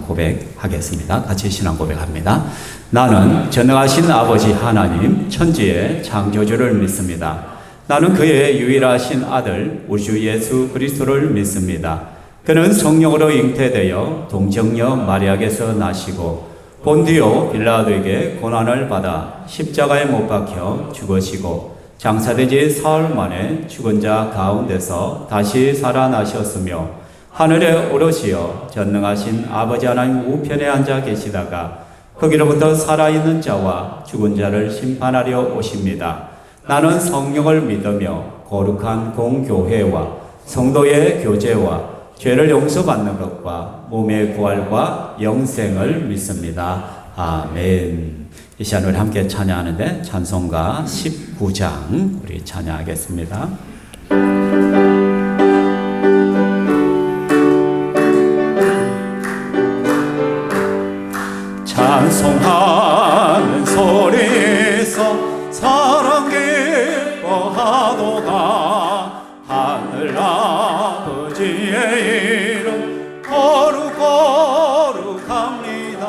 고백하겠습니다. 같이 신앙 고백합니다. 나는 전능하신 아버지 하나님 천지의 창조주를 믿습니다. 나는 그의 유일하신 아들 우리 주 예수 그리스도를 믿습니다. 그는 성령으로 잉태되어 동정녀 마리아에게서 나시고 본디오 빌라도에게 고난을 받아 십자가에 못 박혀 죽으시고 장사되지 사흘 만에 죽은 자 가운데서 다시 살아나셨으며 하늘에 오르시어 전능하신 아버지 하나님 우편에 앉아 계시다가 거기로부터 살아있는 자와 죽은 자를 심판하려 오십니다. 나는 성령을 믿으며 거룩한 공교회와 성도의 교제와 죄를 용서받는 것과 몸의 부활과 영생을 믿습니다. 아멘. 이 시간 우리 함께 찬양하는데 찬송가 19장 우리 찬양하겠습니다. 찬송하는 소리서 사랑 기뻐하도다. 하늘 아버지의 이름 거룩합니다.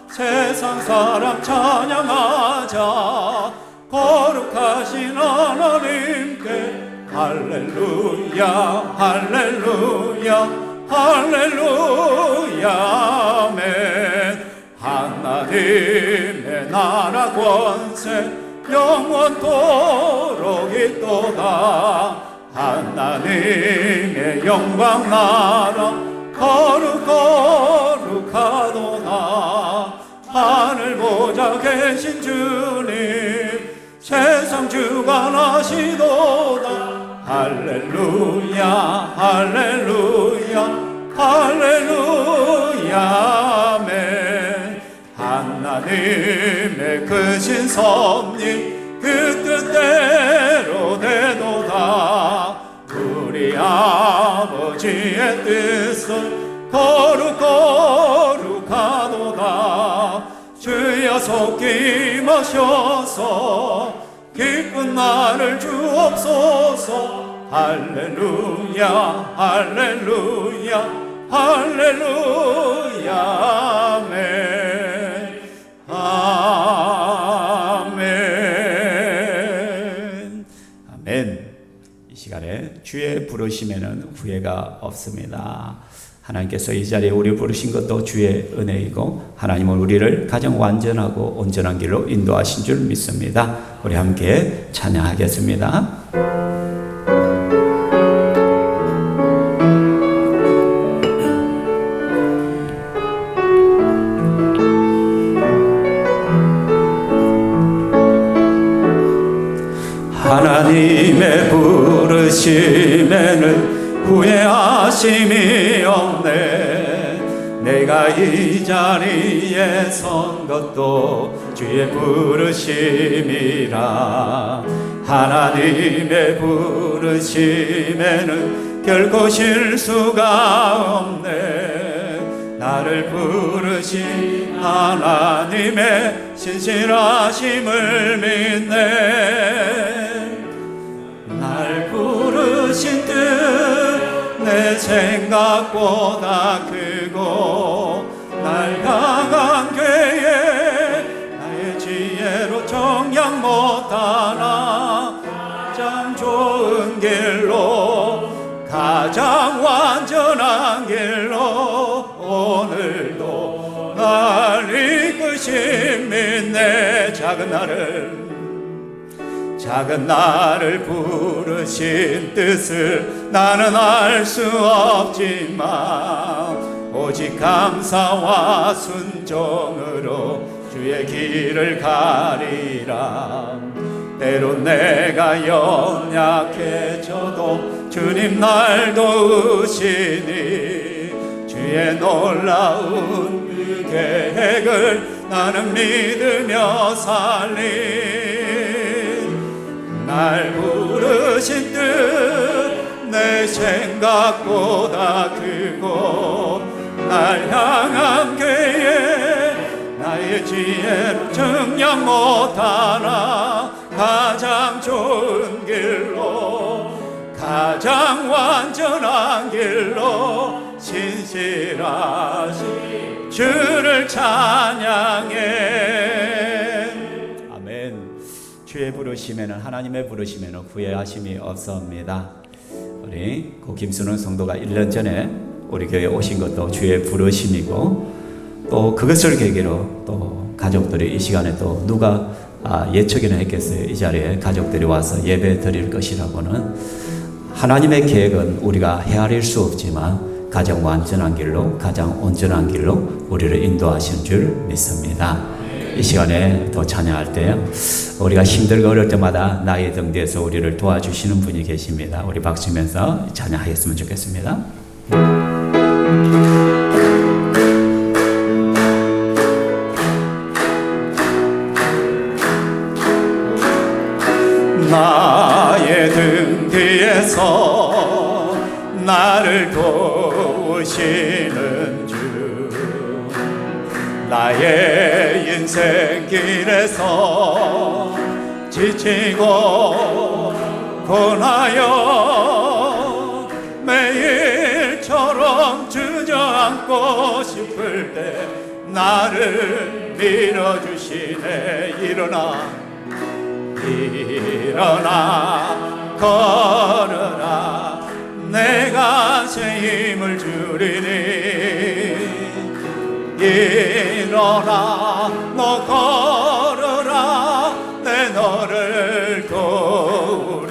세상 사람 찬양하자. 거룩하신 하나님께 할렐루야 할렐루야 할렐루야 아멘. 하나님의 나라 권세 영원토록 있도다. 하나님의 영광 나라 거룩하도다. 하늘 보좌 계신 주님 세상 주관하시도다. 할렐루야 할렐루야 할렐루야 아멘. 하나님의 크신 섭리 그 뜻대로 되도다. 우리 아버지의 뜻은 거룩하도다. 주여 속히 임하셔서 기쁜 날을 주옵소서. 할렐루야 할렐루야 할렐루야 아멘 아멘 아멘. 이 시간에 주의 부르심에는 후회가 없습니다. 하나님께서 이 자리에 우리 부르신 것도 주의 은혜이고 하나님은 우리를 가장 완전하고 온전한 길로 인도하신 줄 믿습니다. 우리 함께 찬양하겠습니다. 하나님의 부르심에는 후회하심이 없네. 내가 이 자리에 선 것도 주의 부르심이라. 하나님의 부르심에는 결코 실수가 없네. 나를 부르신 하나님의 신실하심을 믿네. 날 부르신 뜻 내 생각보다 크고 날 향한 계획 나의 지혜로 정량 못하나. 가장 좋은 길로 가장 완전한 길로 오늘도 날 이끄신 믿네. 작은 나를 부르신 뜻을 나는 알 수 없지만 오직 감사와 순종으로 주의 길을 가리라. 때론 내가 연약해져도 주님 날 도우시니 주의 놀라운 그 계획을 나는 믿으며 살리. 날 부르신 뜻 내 생각보다 크고 날 향한 계획 나의 지혜로 정량 못하나. 가장 좋은 길로 가장 완전한 길로 신실하신 주를 찬양해. 아멘. 주의 부르심에는, 하나님의 부르심에는 후회하심이 없습니다. 우리 고 김순원 성도가 1년 전에 우리 교회에 오신 것도 주의 부르심이고, 또 그것을 계기로 또 가족들이 이 시간에 또 누가 예측이나 했겠어요. 이 자리에 가족들이 와서 예배 드릴 것이라고는. 하나님의 계획은 우리가 헤아릴 수 없지만 가장 완전한 길로, 가장 온전한 길로 우리를 인도하신 줄 믿습니다. 이 시간에 더 찬양할 때 우리가 힘들고 어려울 때마다 나의 등 뒤에서 우리를 도와주시는 분이 계십니다. 우리 박수면서 찬양하겠으면 좋겠습니다. 나의 등 뒤에서 나를 도우시는 주, 나의 인생 길에서 지치고 고나여 매일처럼 주저앉고 싶을 때 나를 밀어주시네. 일어나 걸어라, 내가 새 힘을 주리니. 일어나 너 걸어라, 내 너를 도우리.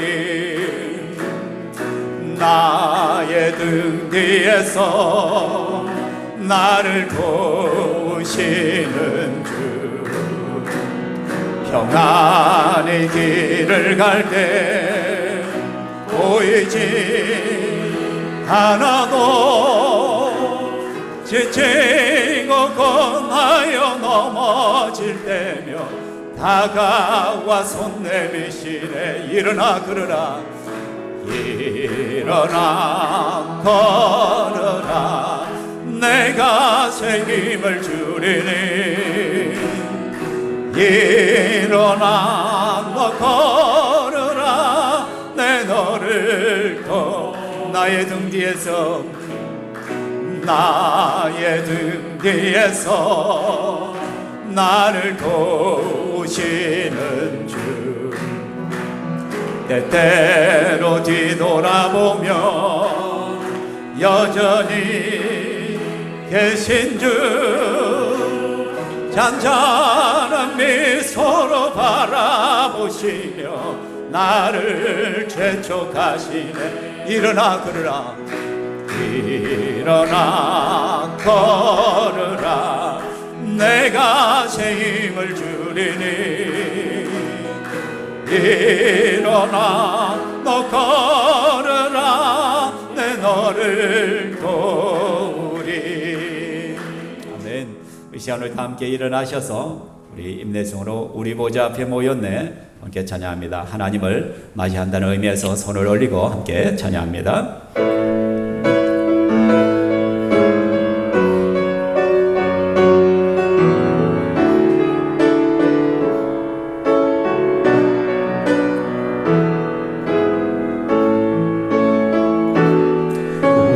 나의 등 뒤에서 나를 도우시는 주, 평안의 길을 갈 때 보이지 않아도 지치고 고나여 넘어질 때며 다가와 손 내미시네. 일어나 걸어라, 일어나 걸어라, 내가 새 힘을 주리니. 일어나 너 걸어라, 내 너를 나의 등 뒤에서, 나의 등 뒤에서 나를 도우시는 주, 때때로 뒤돌아보며 여전히 계신 주, 잔잔한 미소로 바라보시며 나를 재촉하시네. 일어나 걸어라, 일어나 걸어라, 내가 새 힘을 주리니. 일어나 너 걸어라, 내 너를 도우리. 아멘. 이 시간 우리 다 함께 일어나셔서 우리 임내성으로 우리 보좌 앞에 모였네 함께 찬양합니다. 하나님을 맞이한다는 의미에서 손을 올리고 함께 찬양합니다.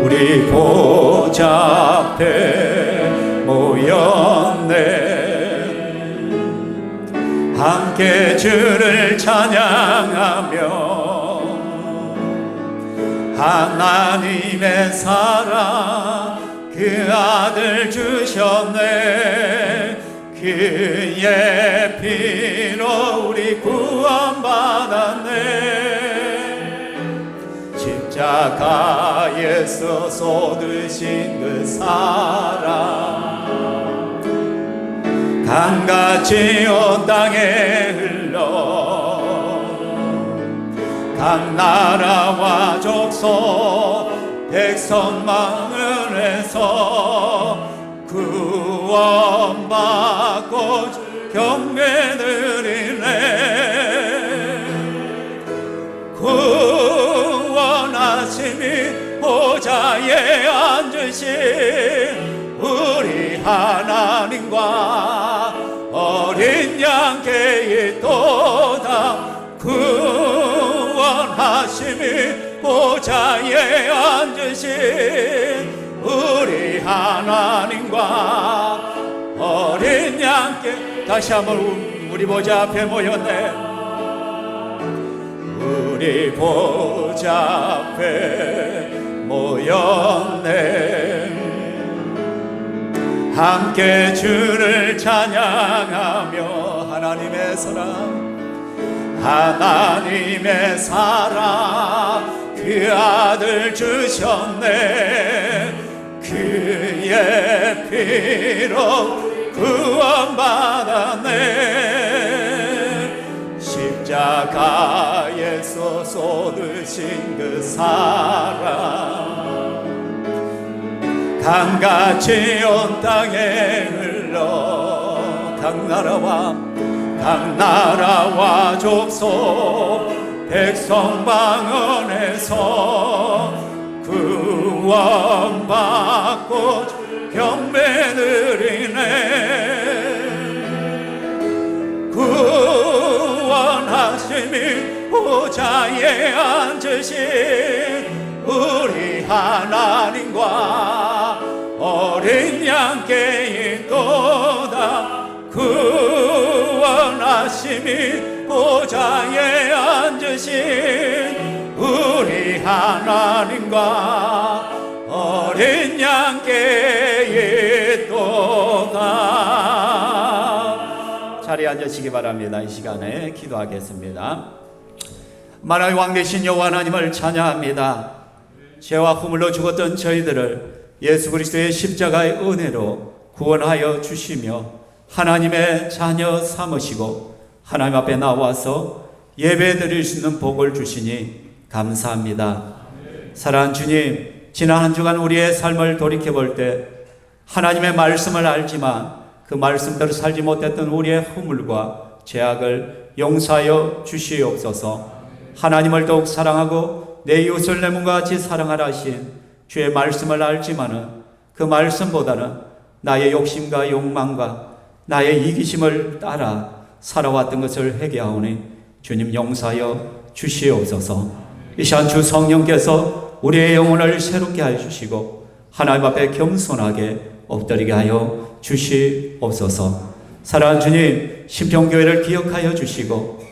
우리 보좌 앞에 모였네, 함께 주를 찬양하며 하나님의 사랑 그 아들 주셨네. 그의 피로 우리 구원받았네. 십자가에서 쏟으신 그 사랑 강같이 온 땅에 흘러 각 나라와 족속 백성만을 해서 구원받고 경배드리네. 구원하심이 보좌에 앉으신 우리 하나님과 어린 양께 있도다. 구원하심이 보좌에 앉으신 우리 하나님과 함께 다시 한번 우리 보좌 앞에 모였네. 우리 보좌 앞에 모였네. 함께 주를 찬양하며 하나님의 사랑 그 아들 주셨네. 그의 피로 구원받았네. 십자가에서 쏟으신 그 사랑 강같이 온 땅에 흘러 각 나라와 족속 백성 방언에서 구원받고 경배 드리네. 구원하심이 보좌에 앉으신 우리 하나님과 어린 양께 있도다. 구원하심이 보좌에 앉으신 우리 하나님과 어린 양께 있도다. 자리에 앉으시기 바랍니다. 이 시간에 기도하겠습니다. 만왕의 왕 되신 여호와 하나님을 찬양합니다. 죄와 허물로 죽었던 저희들을 예수 그리스도의 십자가의 은혜로 구원하여 주시며 하나님의 자녀 삼으시고 하나님 앞에 나와서 예배 드릴 수 있는 복을 주시니 감사합니다. 사랑하는 주님, 지난 한 주간 우리의 삶을 돌이켜볼 때 하나님의 말씀을 알지만 그 말씀대로 살지 못했던 우리의 허물과 죄악을 용서하여 주시옵소서. 하나님을 더욱 사랑하고 내 이웃을 내 몸과 같이 사랑하라 하신 주의 말씀을 알지만은 그 말씀보다는 나의 욕심과 욕망과 나의 이기심을 따라 살아왔던 것을 회개하오니 주님 용서하여 주시옵소서. 이 시간 주 성령께서 우리의 영혼을 새롭게 하여 주시고 하나님 앞에 겸손하게 엎드리게 하여 주시옵소서. 사랑하는 주님, 신평교회를 기억하여 주시고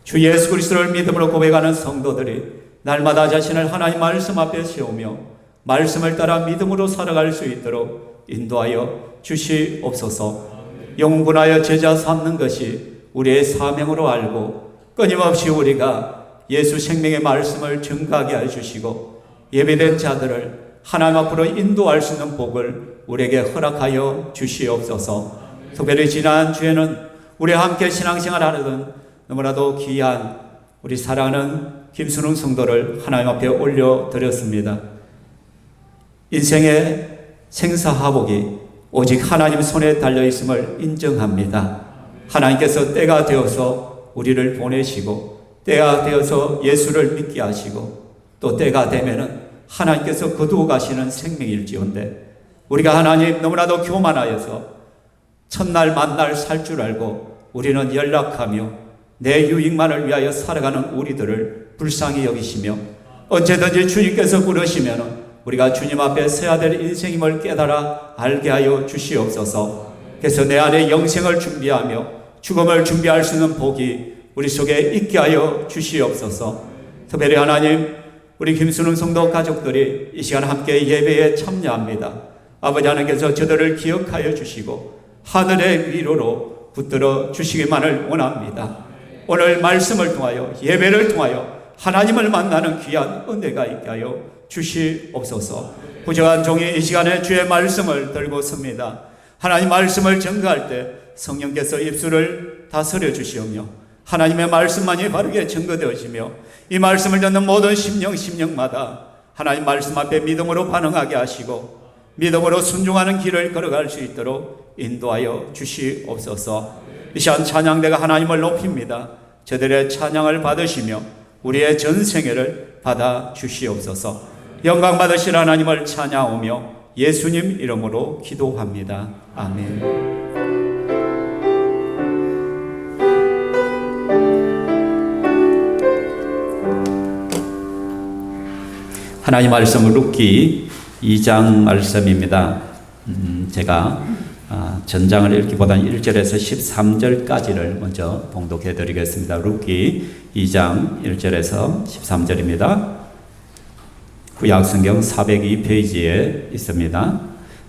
주 예수 그리스도를 믿음으로 고백하는 성도들이 날마다 자신을 하나님 말씀 앞에 세우며 말씀을 따라 믿음으로 살아갈 수 있도록 인도하여 주시옵소서. 영분하여 제자 삼는 것이 우리의 사명으로 알고 끊임없이 우리가 예수 생명의 말씀을 증거하게 해주시고 예배된 자들을 하나님 앞으로 인도할 수 있는 복을 우리에게 허락하여 주시옵소서. 특별히 지난 주에는 우리와 함께 신앙생활 하려던 너무나도 귀한 우리 사랑하는 김순웅 성도를 하나님 앞에 올려드렸습니다. 인생의 생사화복이 오직 하나님 손에 달려있음을 인정합니다. 하나님께서 때가 되어서 우리를 보내시고 때가 되어서 예수를 믿게 하시고 또 때가 되면은 하나님께서 거두어 가시는 생명일지언데 우리가 하나님 너무나도 교만하여서 첫날 만날 살 줄 알고 우리는 연락하며 내 유익만을 위하여 살아가는 우리들을 불쌍히 여기시며 언제든지 주님께서 부르시면 우리가 주님 앞에 서야 될 인생임을 깨달아 알게 하여 주시옵소서. 그래서 내 안에 영생을 준비하며 죽음을 준비할 수 있는 복이 우리 속에 있게 하여 주시옵소서. 특별히 하나님, 우리 김순웅 성도 가족들이 이 시간 함께 예배에 참여합니다. 아버지 하나님께서 저들을 기억하여 주시고 하늘의 위로로 붙들어 주시기만을 원합니다. 오늘 말씀을 통하여 예배를 통하여 하나님을 만나는 귀한 은혜가 있게 하여 주시옵소서. 부정한 종이 이 시간에 주의 말씀을 들고 섭니다. 하나님 말씀을 증거할 때 성령께서 입술을 다스려 주시오며 하나님의 말씀만이 바르게 증거되어지며 이 말씀을 듣는 모든 심령마다 하나님 말씀 앞에 믿음으로 반응하게 하시고 믿음으로 순종하는 길을 걸어갈 수 있도록 인도하여 주시옵소서. 이 시간 찬양대가 하나님을 높입니다. 저들의 찬양을 받으시며 우리의 전생애를 받아 주시옵소서. 영광 받으실 하나님을 찬양하며 예수님 이름으로 기도합니다. 아멘. 하나님 말씀은 룻기 2장 말씀입니다. 제가 전장을 읽기보다는 1절에서 13절까지를 먼저 봉독해 드리겠습니다. 룻기 2장 1절에서 13절입니다. 구약성경 402페이지에 있습니다.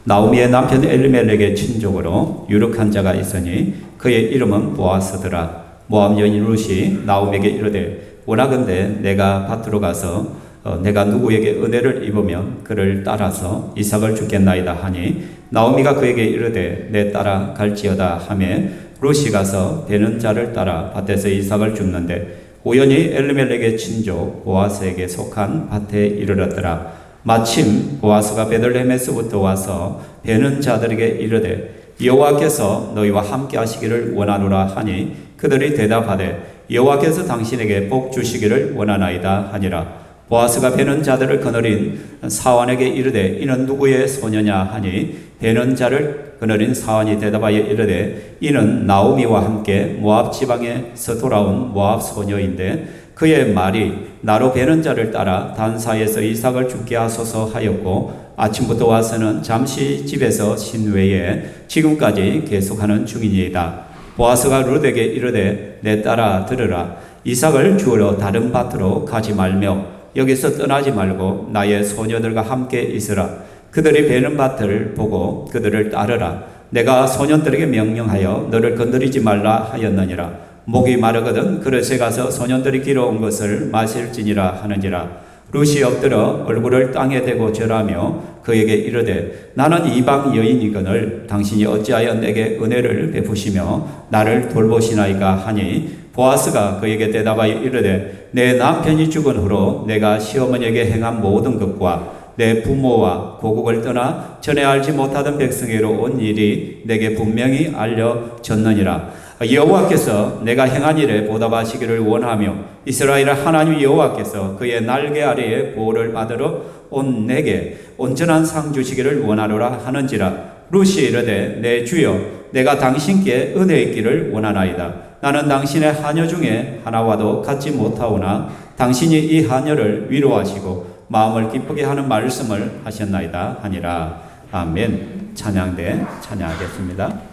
나오미의 남편 엘리멜렉의 친족으로 유력한 자가 있으니 그의 이름은 보아스더라. 모압 여인 룻이 나오미에게 이르되 원하건대 내가 밭으로 가서 내가 누구에게 은혜를 입으면 그를 따라서 이삭을 주겠나이다 하니 나오미가 그에게 이르되 내 따라 갈지어다 하매 룻이 가서 베는 자를 따라 밭에서 이삭을 줍는데 우연히 엘리멜렉의 친족 보아스에게 속한 밭에 이르렀더라. 마침 보아스가 베들레헴에서부터 와서 베는 자들에게 이르되 여호와께서 너희와 함께 하시기를 원하노라 하니 그들이 대답하되 여호와께서 당신에게 복 주시기를 원하나이다 하니라. 보아스가 베는 자들을 거느린 사환에게 이르되 이는 누구의 소녀냐 하니 베는 자를 거느린 사환이 대답하여 이르되 이는 나오미와 함께 모압 지방에서 돌아온 모압 소녀인데 그의 말이 나로 베는 자를 따라 단사에서 이삭을 죽게 하소서 하였고 아침부터 와서는 잠시 집에서 쉰 외에 지금까지 계속하는 중이니이다. 보아스가 룻에게 이르되 내 딸아 들으라. 이삭을 주우러 다른 밭으로 가지 말며 여기서 떠나지 말고 나의 소녀들과 함께 있으라. 그들이 베는 밭을 보고 그들을 따르라. 내가 소년들에게 명령하여 너를 건드리지 말라 하였느니라. 목이 마르거든 그릇에 가서 소년들이 길어온 것을 마실지니라 하느니라. 룻이 엎드려 얼굴을 땅에 대고 절하며 그에게 이르되 나는 이방 여인이거늘 당신이 어찌하여 내게 은혜를 베푸시며 나를 돌보시나이까 하니 보아스가 그에게 대답하여 이르되 내 남편이 죽은 후로 내가 시어머니에게 행한 모든 것과 내 부모와 고국을 떠나 전에 알지 못하던 백성에게로 온 일이 내게 분명히 알려졌느니라. 여호와께서 내가 행한 일에 보답하시기를 원하며 이스라엘 하나님 여호와께서 그의 날개 아래에 보호를 받으러 온 내게 온전한 상 주시기를 원하노라 하는지라. 룻이 이르되 내 주여 내가 당신께 은혜 있기를 원하나이다. 나는 당신의 하녀 중에 하나와도 같지 못하오나 당신이 이 하녀를 위로하시고 마음을 기쁘게 하는 말씀을 하셨나이다 하니라. 아멘. 찬양대 찬양하겠습니다.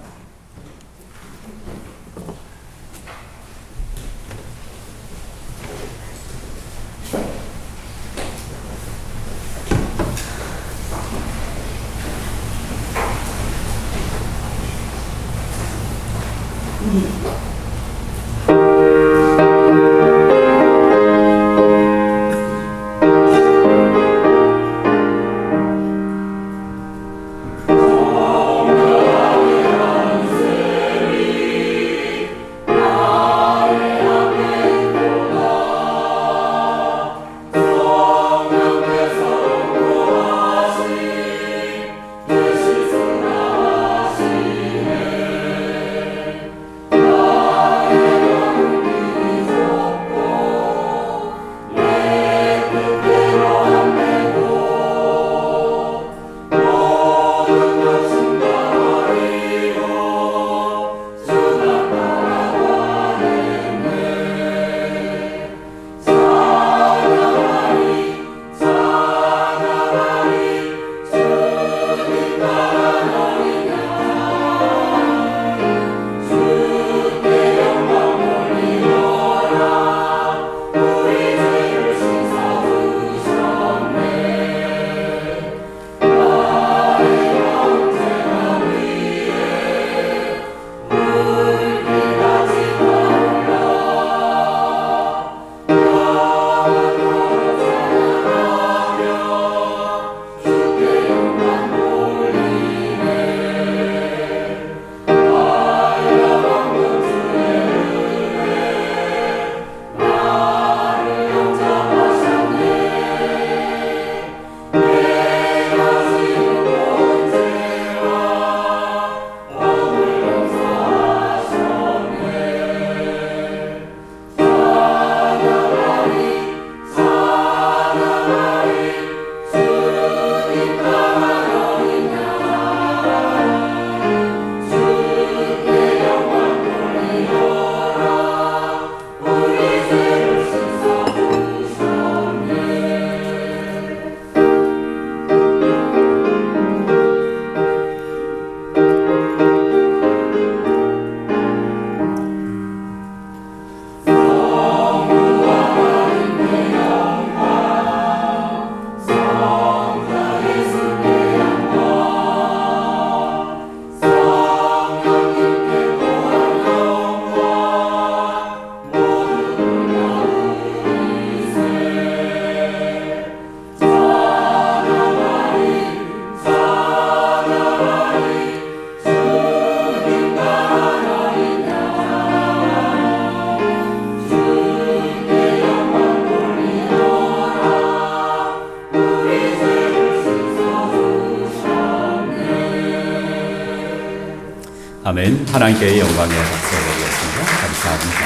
아멘. 하나님께 영광의 박수 드리겠습니다. 감사합니다.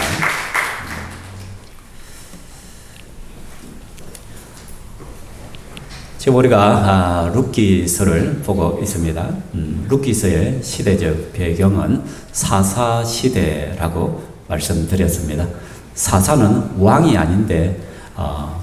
지금 우리가 룻기서를 보고 있습니다. 룻기서의 시대적 배경은 사사 시대라고 말씀드렸습니다. 사사는 왕이 아닌데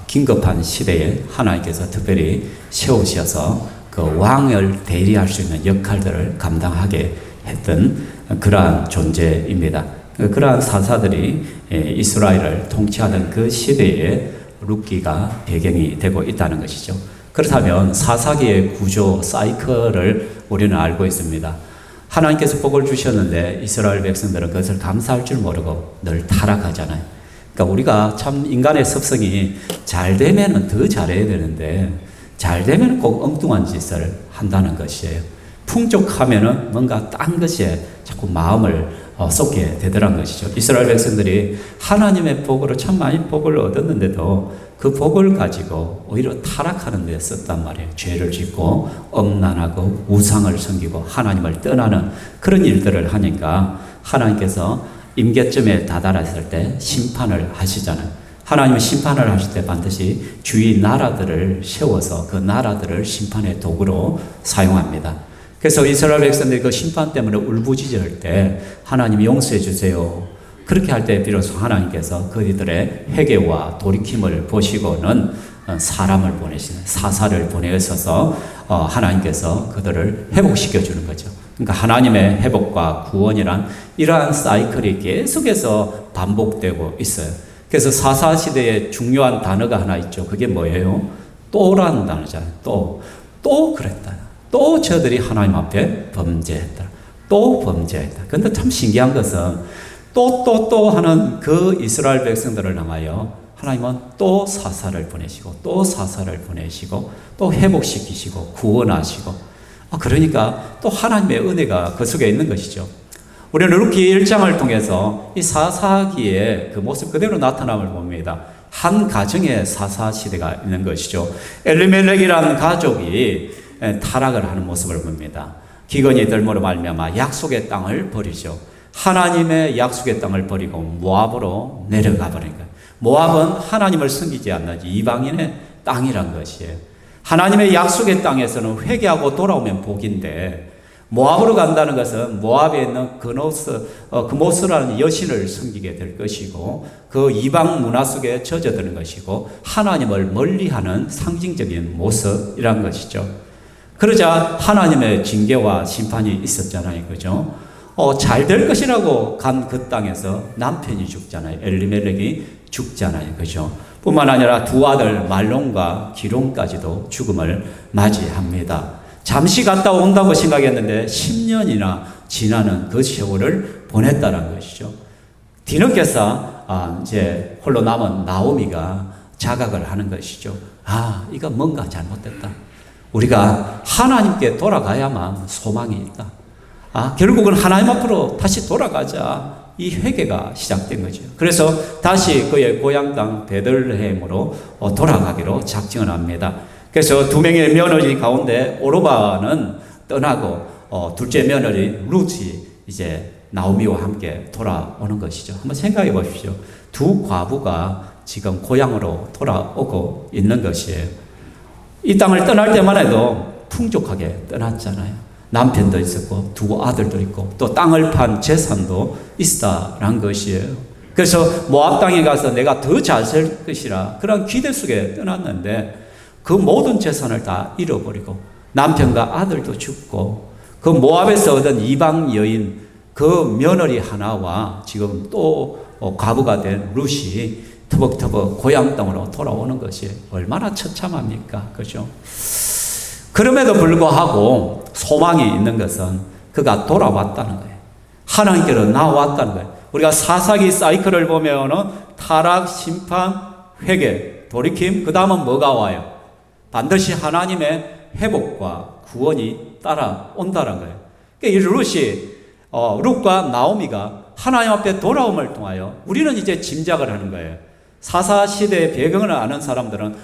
긴급한 시대에 하나님께서 특별히 세우셔서 그 왕을 대리할 수 있는 역할들을 감당하게 했던 그러한 존재입니다. 그러한 사사들이 이스라엘을 통치하던 그 시대에 룻기가 배경이 되고 있다는 것이죠. 그렇다면 사사기의 구조, 사이클을 우리는 알고 있습니다. 하나님께서 복을 주셨는데 이스라엘 백성들은 그것을 감사할 줄 모르고 늘 타락하잖아요. 그러니까 우리가 참 인간의 습성이 잘 되면 더 잘해야 되는데 잘 되면 꼭 엉뚱한 짓을 한다는 것이에요. 풍족하면 뭔가 딴 것에 자꾸 마음을 쏟게 되더란 것이죠. 이스라엘 백성들이 하나님의 복으로 참 많이 복을 얻었는데도 그 복을 가지고 오히려 타락하는 데 썼단 말이에요. 죄를 짓고 엄난하고 우상을 섬기고 하나님을 떠나는 그런 일들을 하니까 하나님께서 임계점에 다다랐을 때 심판을 하시잖아요. 하나님은 심판을 하실 때 반드시 주위 나라들을 세워서 그 나라들을 심판의 도구로 사용합니다. 그래서 이스라엘 백성들이 그 심판 때문에 울부짖을 때 하나님 용서해 주세요. 그렇게 할 때 비로소 하나님께서 그들의 회개와 돌이킴을 보시고는 사람을 보내시는 사사를 보내셔서 하나님께서 그들을 회복시켜 주는 거죠. 그러니까 하나님의 회복과 구원이란 이러한 사이클이 계속해서 반복되고 있어요. 그래서 사사 시대에 중요한 단어가 하나 있죠. 그게 뭐예요? 또라는 단어잖아요. 또 그랬다. 또 저들이 하나님 앞에 범죄했다. 또 범죄했다. 그런데 참 신기한 것은 또 하는 그 이스라엘 백성들을 향하여 하나님은 또 사사를 보내시고 또 사사를 보내시고 또 회복시키시고 구원하시고 그러니까 또 하나님의 은혜가 그 속에 있는 것이죠. 우리는 룻기 1장을 통해서 이 사사기의 그 모습 그대로 나타남을 봅니다. 한 가정의 사사 시대가 있는 것이죠. 엘리멜렉이라는 가족이 타락을 하는 모습을 봅니다. 기근이 들므로 말미암아 약속의 땅을 버리죠. 하나님의 약속의 땅을 버리고 모압으로 내려가 버린 거예요. 모압은 하나님을 섬기지 않는 이방인의 땅이란 것이에요. 하나님의 약속의 땅에서는 회개하고 돌아오면 복인데 모압으로 간다는 것은 모압에 있는 그모스라는 여신을 섬기게 될 것이고 그 이방 문화 속에 젖어드는 것이고 하나님을 멀리하는 상징적인 모습이란 것이죠. 그러자 하나님의 징계와 심판이 있었잖아요. 그죠? 잘 될 것이라고 간 그 땅에서 남편이 죽잖아요. 엘리멜렉이 죽잖아요. 그죠? 뿐만 아니라 두 아들 말론과 기론까지도 죽음을 맞이합니다. 잠시 갔다 온다고 생각했는데 10년이나 지나는 그 세월을 보냈다는 것이죠. 뒤늦게서 이제 홀로 남은 나오미가 자각을 하는 것이죠. 이거 뭔가 잘못됐다. 우리가 하나님께 돌아가야만 소망이 있다. 결국은 하나님 앞으로 다시 돌아가자. 이 회개가 시작된 거죠. 그래서 다시 그의 고향 땅 베들레헴으로 돌아가기로 작정을 합니다. 그래서 두 명의 며느리 가운데 오르바는 떠나고 둘째 며느리 룻이 이제 나오미와 함께 돌아오는 것이죠. 한번 생각해 보십시오. 두 과부가 지금 고향으로 돌아오고 있는 것이에요. 이 땅을 떠날 때만 해도 풍족하게 떠났잖아요. 남편도 있었고 두 아들도 있고 또 땅을 판 재산도 있다라는 것이에요. 그래서 모압 땅에 가서 내가 더 잘 살 것이라 그런 기대 속에 떠났는데 그 모든 재산을 다 잃어버리고 남편과 아들도 죽고 그 모압에서 얻은 이방 여인 그 며느리 하나와 지금 또 과부가 된 룻이 터벅터벅 고향 땅으로 돌아오는 것이 얼마나 처참합니까? 그죠? 그럼에도 불구하고 소망이 있는 것은 그가 돌아왔다는 거예요. 하나님께로 나왔다는 거예요. 우리가 사사기 사이클을 보면은 타락, 심판, 회개, 돌이킴, 그 다음은 뭐가 와요? 반드시 하나님의 회복과 구원이 따라온다는 거예요. 그러니까 이 룻과 나오미가 하나님 앞에 돌아옴을 통하여 우리는 이제 짐작을 하는 거예요. 사사 시대의 배경을 아는 사람들은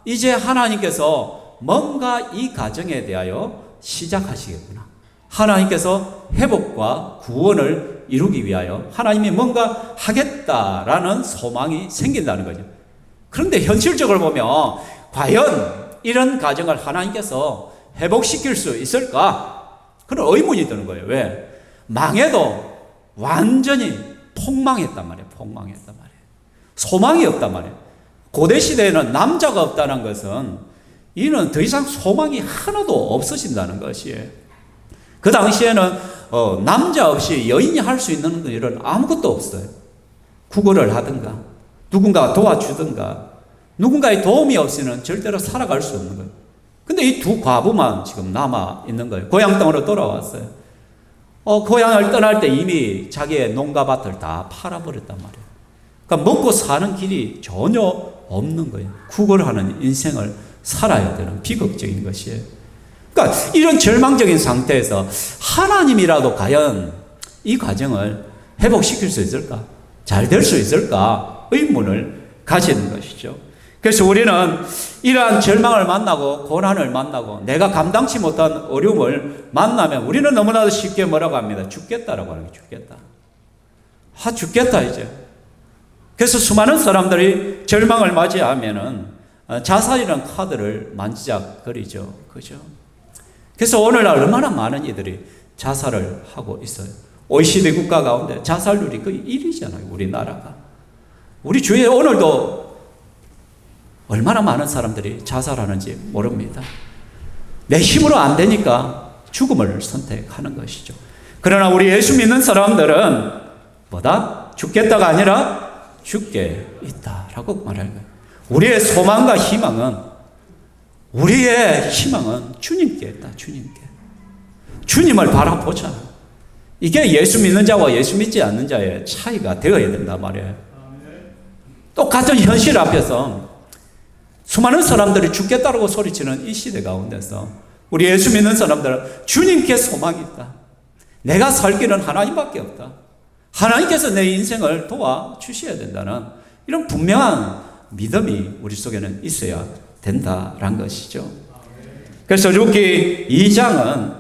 이제 하나님께서 뭔가 이 가정에 대하여 시작하시겠구나. 하나님께서 회복과 구원을 이루기 위하여 하나님이 뭔가 하겠다라는 소망이 생긴다는 거죠. 그런데 현실적으로 보면 과연 이런 가정을 하나님께서 회복시킬 수 있을까? 그런 의문이 드는 거예요. 왜? 망해도 완전히 폭망했단 말이에요. 폭망했단 말이에요. 소망이 없단 말이에요. 고대 시대에는 남자가 없다는 것은 이는 더 이상 소망이 하나도 없어진다는 것이에요. 그 당시에는 남자 없이 여인이 할 수 있는 일은 아무것도 없어요. 구걸을 하든가 누군가가 도와주든가 누군가의 도움이 없이는 절대로 살아갈 수 없는 거예요. 근데 이 두 과부만 지금 남아 있는 거예요. 고향 땅으로 돌아왔어요. 고향을 떠날 때 이미 자기의 농가밭을 다 팔아버렸단 말이에요. 그러니까 먹고 사는 길이 전혀 없는 거예요. 구걸하는 인생을 살아야 되는 비극적인 것이에요. 그러니까 이런 절망적인 상태에서 하나님이라도 과연 이 과정을 회복시킬 수 있을까? 잘 될 수 있을까? 의문을 가지는 것이죠. 그래서 우리는 이러한 절망을 만나고 고난을 만나고 내가 감당치 못한 어려움을 만나면 우리는 너무나도 쉽게 뭐라고 합니다. 죽겠다라고 하는 게 죽겠다. 죽겠다 이제. 그래서 수많은 사람들이 절망을 맞이하면은 자살이라는 카드를 만지작거리죠. 그죠? 그래서 오늘날 얼마나 많은 이들이 자살을 하고 있어요. OECD 국가 가운데 자살률이 거의 1위잖아요. 우리나라가. 우리 주위에 오늘도 얼마나 많은 사람들이 자살하는지 모릅니다. 내 힘으로 안 되니까 죽음을 선택하는 것이죠. 그러나 우리 예수 믿는 사람들은 뭐다? 죽겠다가 아니라 죽게 있다라고 말하는 거예요. 우리의 소망과 희망은 주님께 있다. 주님께. 주님을 바라보자. 이게 예수 믿는 자와 예수 믿지 않는 자의 차이가 되어야 된단 말이에요. 똑같은 현실 앞에서 수많은 사람들이 죽겠다고 소리치는 이 시대 가운데서 우리 예수 믿는 사람들은 주님께 소망이 있다. 내가 살 길은 하나님밖에 없다. 하나님께서 내 인생을 도와주셔야 된다는 이런 분명한 믿음이 우리 속에는 있어야 된다라는 것이죠. 그래서 룻기 2장은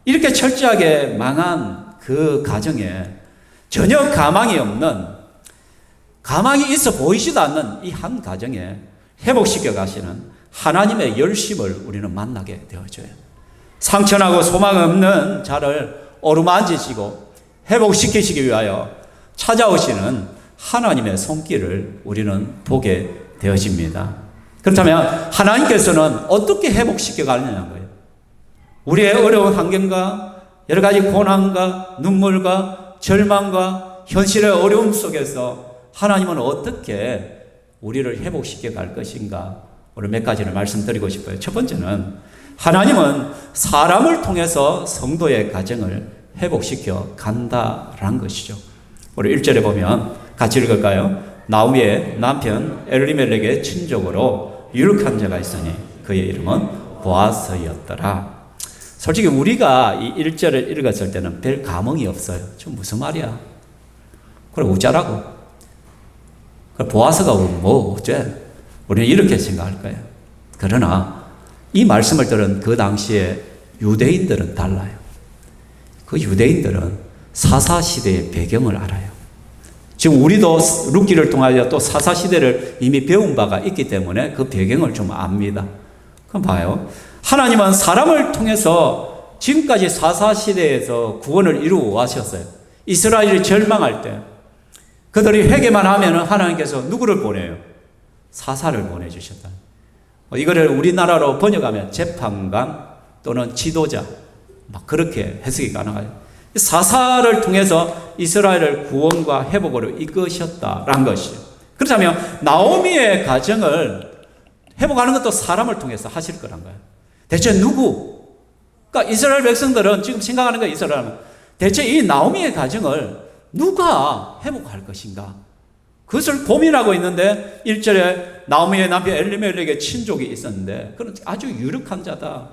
이렇게 철저하게 망한 그 가정에 전혀 가망이 없는, 가망이 있어 보이지도 않는 이 한 가정에 회복시켜 가시는 하나님의 열심을 우리는 만나게 되어져요. 상처나고 소망 없는 자를 어루만지시고 회복시키시기 위하여 찾아오시는 하나님의 손길을 우리는 보게 되어집니다. 그렇다면 하나님께서는 어떻게 회복시켜 가느냐는 거예요. 우리의 어려운 환경과 여러 가지 고난과 눈물과 절망과 현실의 어려움 속에서 하나님은 어떻게 우리를 회복시켜 갈 것인가? 오늘 몇 가지를 말씀드리고 싶어요. 첫 번째는 하나님은 사람을 통해서 성도의 가정을 회복시켜 간다라는 것이죠. 우리 1절에 보면 같이 읽을까요? 나오미의 남편 엘리멜렉의 친족으로 유력한 자가 있으니 그의 이름은 보아스였더라. 솔직히 우리가 이 1절을 읽었을 때는 별 감흥이 없어요. 좀 무슨 말이야? 그래 우짜라고. 보아스가 뭐 어째? 우리는 이렇게 생각할 거예요. 그러나 이 말씀을 들은 그 당시에 유대인들은 달라요. 그 유대인들은 사사시대의 배경을 알아요. 지금 우리도 룻기를 통하여 또 사사시대를 이미 배운 바가 있기 때문에 그 배경을 좀 압니다. 그럼 봐요. 하나님은 사람을 통해서 지금까지 사사시대에서 구원을 이루어 왔었어요. 이스라엘이 절망할 때 그들이 회개만 하면 하나님께서 누구를 보내요? 사사를 보내주셨다. 이거를 우리나라로 번역하면 재판관 또는 지도자, 막 그렇게 해석이 가능해요. 사사를 통해서 이스라엘을 구원과 회복으로 이끄셨다라는 것이에요. 그렇다면 나오미의 가정을 회복하는 것도 사람을 통해서 하실 거란 거예요. 대체 누구? 그러니까 이스라엘 백성들은 지금 생각하는 거예요. 이스라엘은 대체 이 나오미의 가정을 누가 회복할 것인가? 그것을 고민하고 있는데 1절에 나오미의 남편 엘리멜렉의 친족이 있었는데 그는 아주 유력한 자다.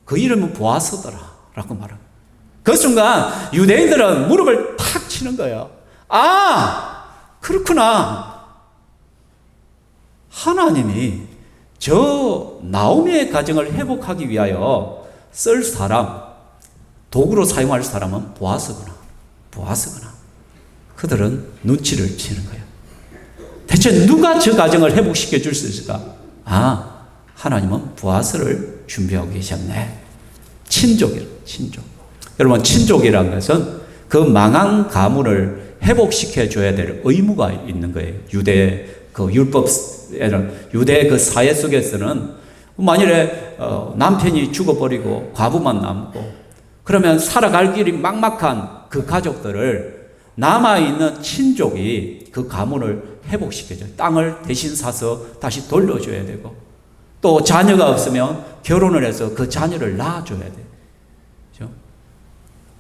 그 이름은 보아스더라 라고 말합니다. 그 순간 유대인들은 무릎을 탁 치는 거예요. 아, 그렇구나. 하나님이 저 나오미의 가정을 회복하기 위하여 쓸 사람, 도구로 사용할 사람은 보아스구나. 그들은 눈치를 채는 거예요. 대체 누가 저 가정을 회복시켜 줄 수 있을까? 하나님은 보아스를 준비하고 계셨네. 친족이에요. 여러분, 친족이라는 것은 그 망한 가문을 회복시켜 줘야 될 의무가 있는 거예요. 유대 그 율법에는, 유대 그 사회 속에서는 만일에 남편이 죽어버리고 과부만 남고 그러면 살아갈 길이 막막한 그 가족들을 남아있는 친족이 그 가문을 회복시켜줘요. 땅을 대신 사서 다시 돌려줘야 되고, 또 자녀가 없으면 결혼을 해서 그 자녀를 낳아줘야 돼요. 그렇죠?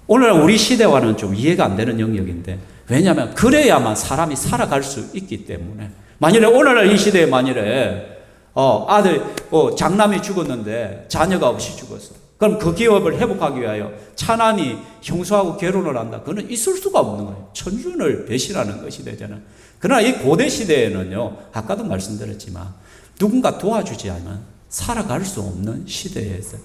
오늘날 우리 시대와는 좀 이해가 안 되는 영역인데, 왜냐하면 그래야만 사람이 살아갈 수 있기 때문에. 만일에 오늘날 이 시대에 만일에 아들 장남이 죽었는데 자녀가 없이 죽었어. 그럼 그 기업을 회복하기 위하여 차남이 형수하고 결혼을 한다. 그거는 있을 수가 없는 거예요. 천륜을 배신하는 것이 되잖아요. 그러나 이 고대 시대에는요, 아까도 말씀드렸지만 누군가 도와주지 않으면 살아갈 수 없는 시대였어요.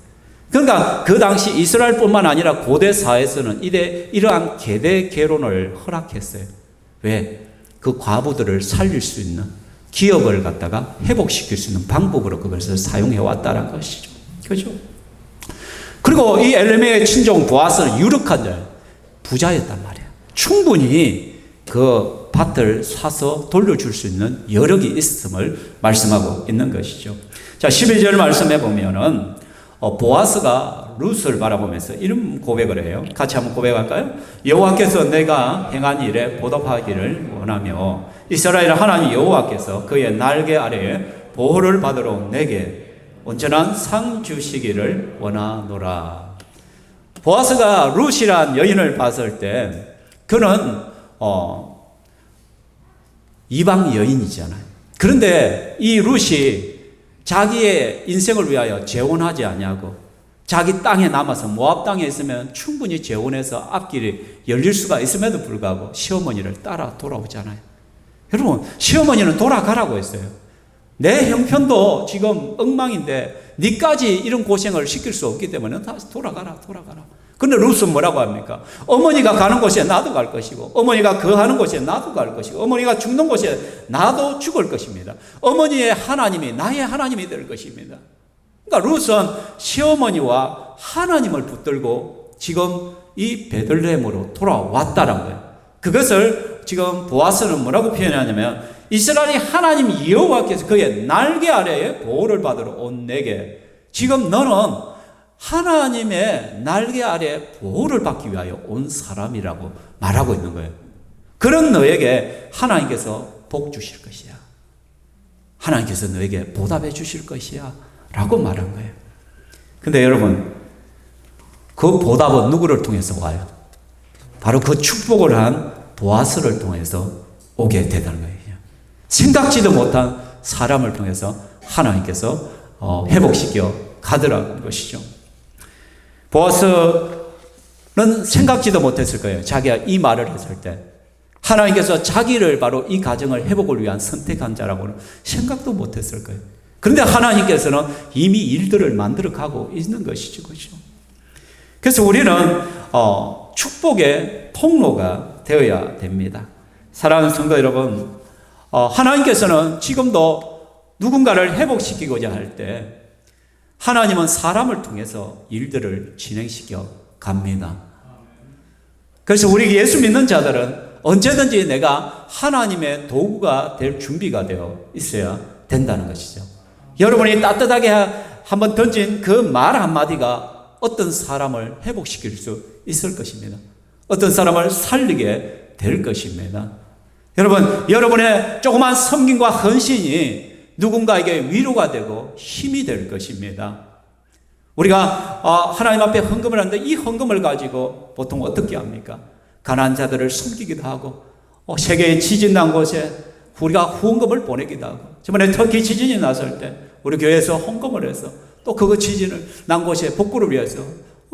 그러니까 그 당시 이스라엘뿐만 아니라 고대 사회에서는 이러한 계대 결혼을 허락했어요. 왜? 그 과부들을 살릴 수 있는, 기업을 갖다가 회복시킬 수 있는 방법으로 그것을 사용해 왔다는 것이죠. 그렇죠? 그리고 이 엘리멜의 친정 보아스는 유력한 자예요. 부자였단 말이에요. 충분히 그 밭을 사서 돌려줄 수 있는 여력이 있음을 말씀하고 있는 것이죠. 자, 12절 말씀해 보면은 보아스가 룻을 바라보면서 이런 고백을 해요. 같이 한번 고백할까요? 여호와께서 내가 행한 일에 보답하기를 원하며 이스라엘 하나님 여호와께서 그의 날개 아래에 보호를 받으러 내게 온전한 상 주시기를 원하노라. 보아스가 룻이란 여인을 봤을 때 그는 이방 여인이잖아요. 그런데 이 룻이 자기의 인생을 위하여 재혼하지 아니하고 자기 땅에 남아서 모압 땅에 있으면 충분히 재혼해서 앞길이 열릴 수가 있음에도 불구하고 시어머니를 따라 돌아오잖아요. 여러분, 시어머니는 돌아가라고 했어요. 내 형편도 지금 엉망인데 니까지 이런 고생을 시킬 수 없기 때문에 다시 돌아가라. 근데 룻은 뭐라고 합니까? 어머니가 가는 곳에 나도 갈 것이고, 어머니가 거하는 곳에 나도 갈 것이고, 어머니가 죽는 곳에 나도 죽을 것입니다. 어머니의 하나님이 나의 하나님이 될 것입니다. 그러니까 룻은 시어머니와 하나님을 붙들고 지금 이 베들레헴으로 돌아왔다는 거예요. 그것을 지금 보아스는 뭐라고 표현하냐면, 이스라엘이 하나님 여호와께서 그의 날개 아래에 보호를 받으러 온 내게, 지금 너는 하나님의 날개 아래 보호를 받기 위하여 온 사람이라고 말하고 있는 거예요. 그런 너에게 하나님께서 복 주실 것이야. 하나님께서 너에게 보답해 주실 것이야 라고 말한 거예요. 근데 여러분, 그 보답은 누구를 통해서 와요? 바로 그 축복을 한 보아스를 통해서 오게 되는 거예요. 생각지도 못한 사람을 통해서 하나님께서 회복시켜 가더라는 것이죠. 보아스는 생각지도 못했을 거예요. 자기가 이 말을 했을 때 하나님께서 자기를 바로 이 가정을 회복을 위한 선택한 자라고는 생각도 못했을 거예요. 그런데 하나님께서는 이미 일들을 만들어 가고 있는 것이죠. 그렇죠? 그래서 우리는 축복의 통로가 되어야 됩니다. 사랑하는 성도 여러분, 하나님께서는 지금도 누군가를 회복시키고자 할 때 하나님은 사람을 통해서 일들을 진행시켜 갑니다. 그래서 우리 예수 믿는 자들은 언제든지 내가 하나님의 도구가 될 준비가 되어 있어야 된다는 것이죠. 여러분이 따뜻하게 한번 던진 그 말 한마디가 어떤 사람을 회복시킬 수 있을 것입니다. 어떤 사람을 살리게 될 것입니다. 여러분, 여러분의 조그만 섬김과 헌신이 누군가에게 위로가 되고 힘이 될 것입니다. 우리가 하나님 앞에 헌금을 하는데 이 헌금을 가지고 보통 어떻게 합니까? 가난한 자들을 섬기기도 하고, 세계에 지진 난 곳에 우리가 후원금을 보내기도 하고, 저번에 터키 지진이 났을 때 우리 교회에서 헌금을 해서 또 그거 지진을 난 곳에 복구를 위해서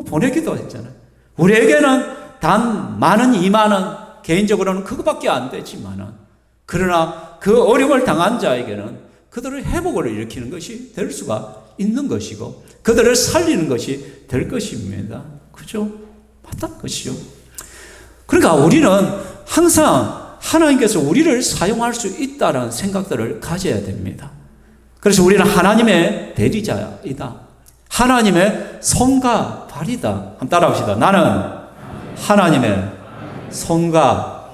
보내기도 했잖아요. 우리에게는 단 10,000원, 20,000원, 개인적으로는 그거밖에 안 되지만은, 그러나 그 어려움을 당한 자에게는 그들을 회복을 일으키는 것이 될 수가 있는 것이고, 그들을 살리는 것이 될 것입니다. 그죠? 맞다는 것이죠. 그러니까 우리는 항상 하나님께서 우리를 사용할 수 있다는 생각들을 가져야 됩니다. 그래서 우리는 하나님의 대리자이다. 하나님의 손과 발이다. 한번 따라합시다. 나는 하나님의 손과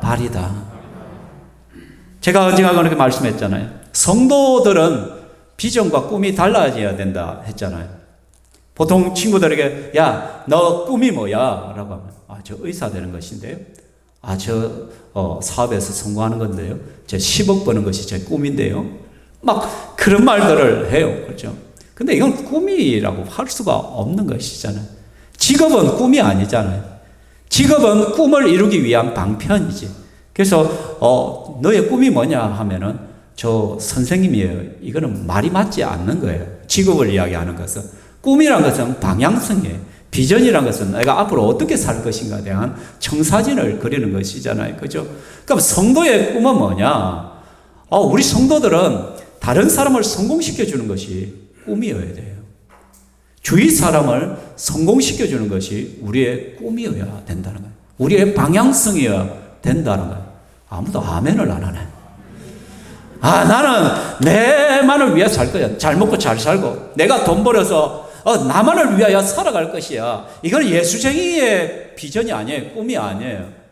발이다. 제가 언젠가 그렇게 말씀했잖아요. 성도들은 비전과 꿈이 달라져야 된다 했잖아요. 보통 친구들에게 야, 너 꿈이 뭐야? 라고 하면 저 의사 되는 것인데요. 사업에서 성공하는 건데요. 저 10억 버는 것이 제 꿈인데요. 막 그런 말들을 해요. 그렇죠? 근데 이건 꿈이라고 할 수가 없는 것이잖아요. 직업은 꿈이 아니잖아요. 직업은 꿈을 이루기 위한 방편이지. 그래서 너의 꿈이 뭐냐 하면은 저 선생님이에요. 이거는 말이 맞지 않는 거예요. 직업을 이야기하는 것은. 꿈이란 것은 방향성이에요. 비전이란 것은 내가 앞으로 어떻게 살 것인가에 대한 청사진을 그리는 것이잖아요. 그죠? 그럼 성도의 꿈은 뭐냐? 우리 성도들은 다른 사람을 성공시켜주는 것이 꿈이어야 돼요. 주위 사람을 성공시켜주는 것이 우리의 꿈이어야 된다는 거예요. 우리의 방향성이어야 된다는 거예요. 아무도 아멘을 안 하네. 나는 내만을 위해 살 거야. 잘 먹고 잘 살고 내가 돈 벌어서 나만을 위하여 살아갈 것이야. 이건 예수쟁이의 비전이 아니에요. 꿈이 아니에요.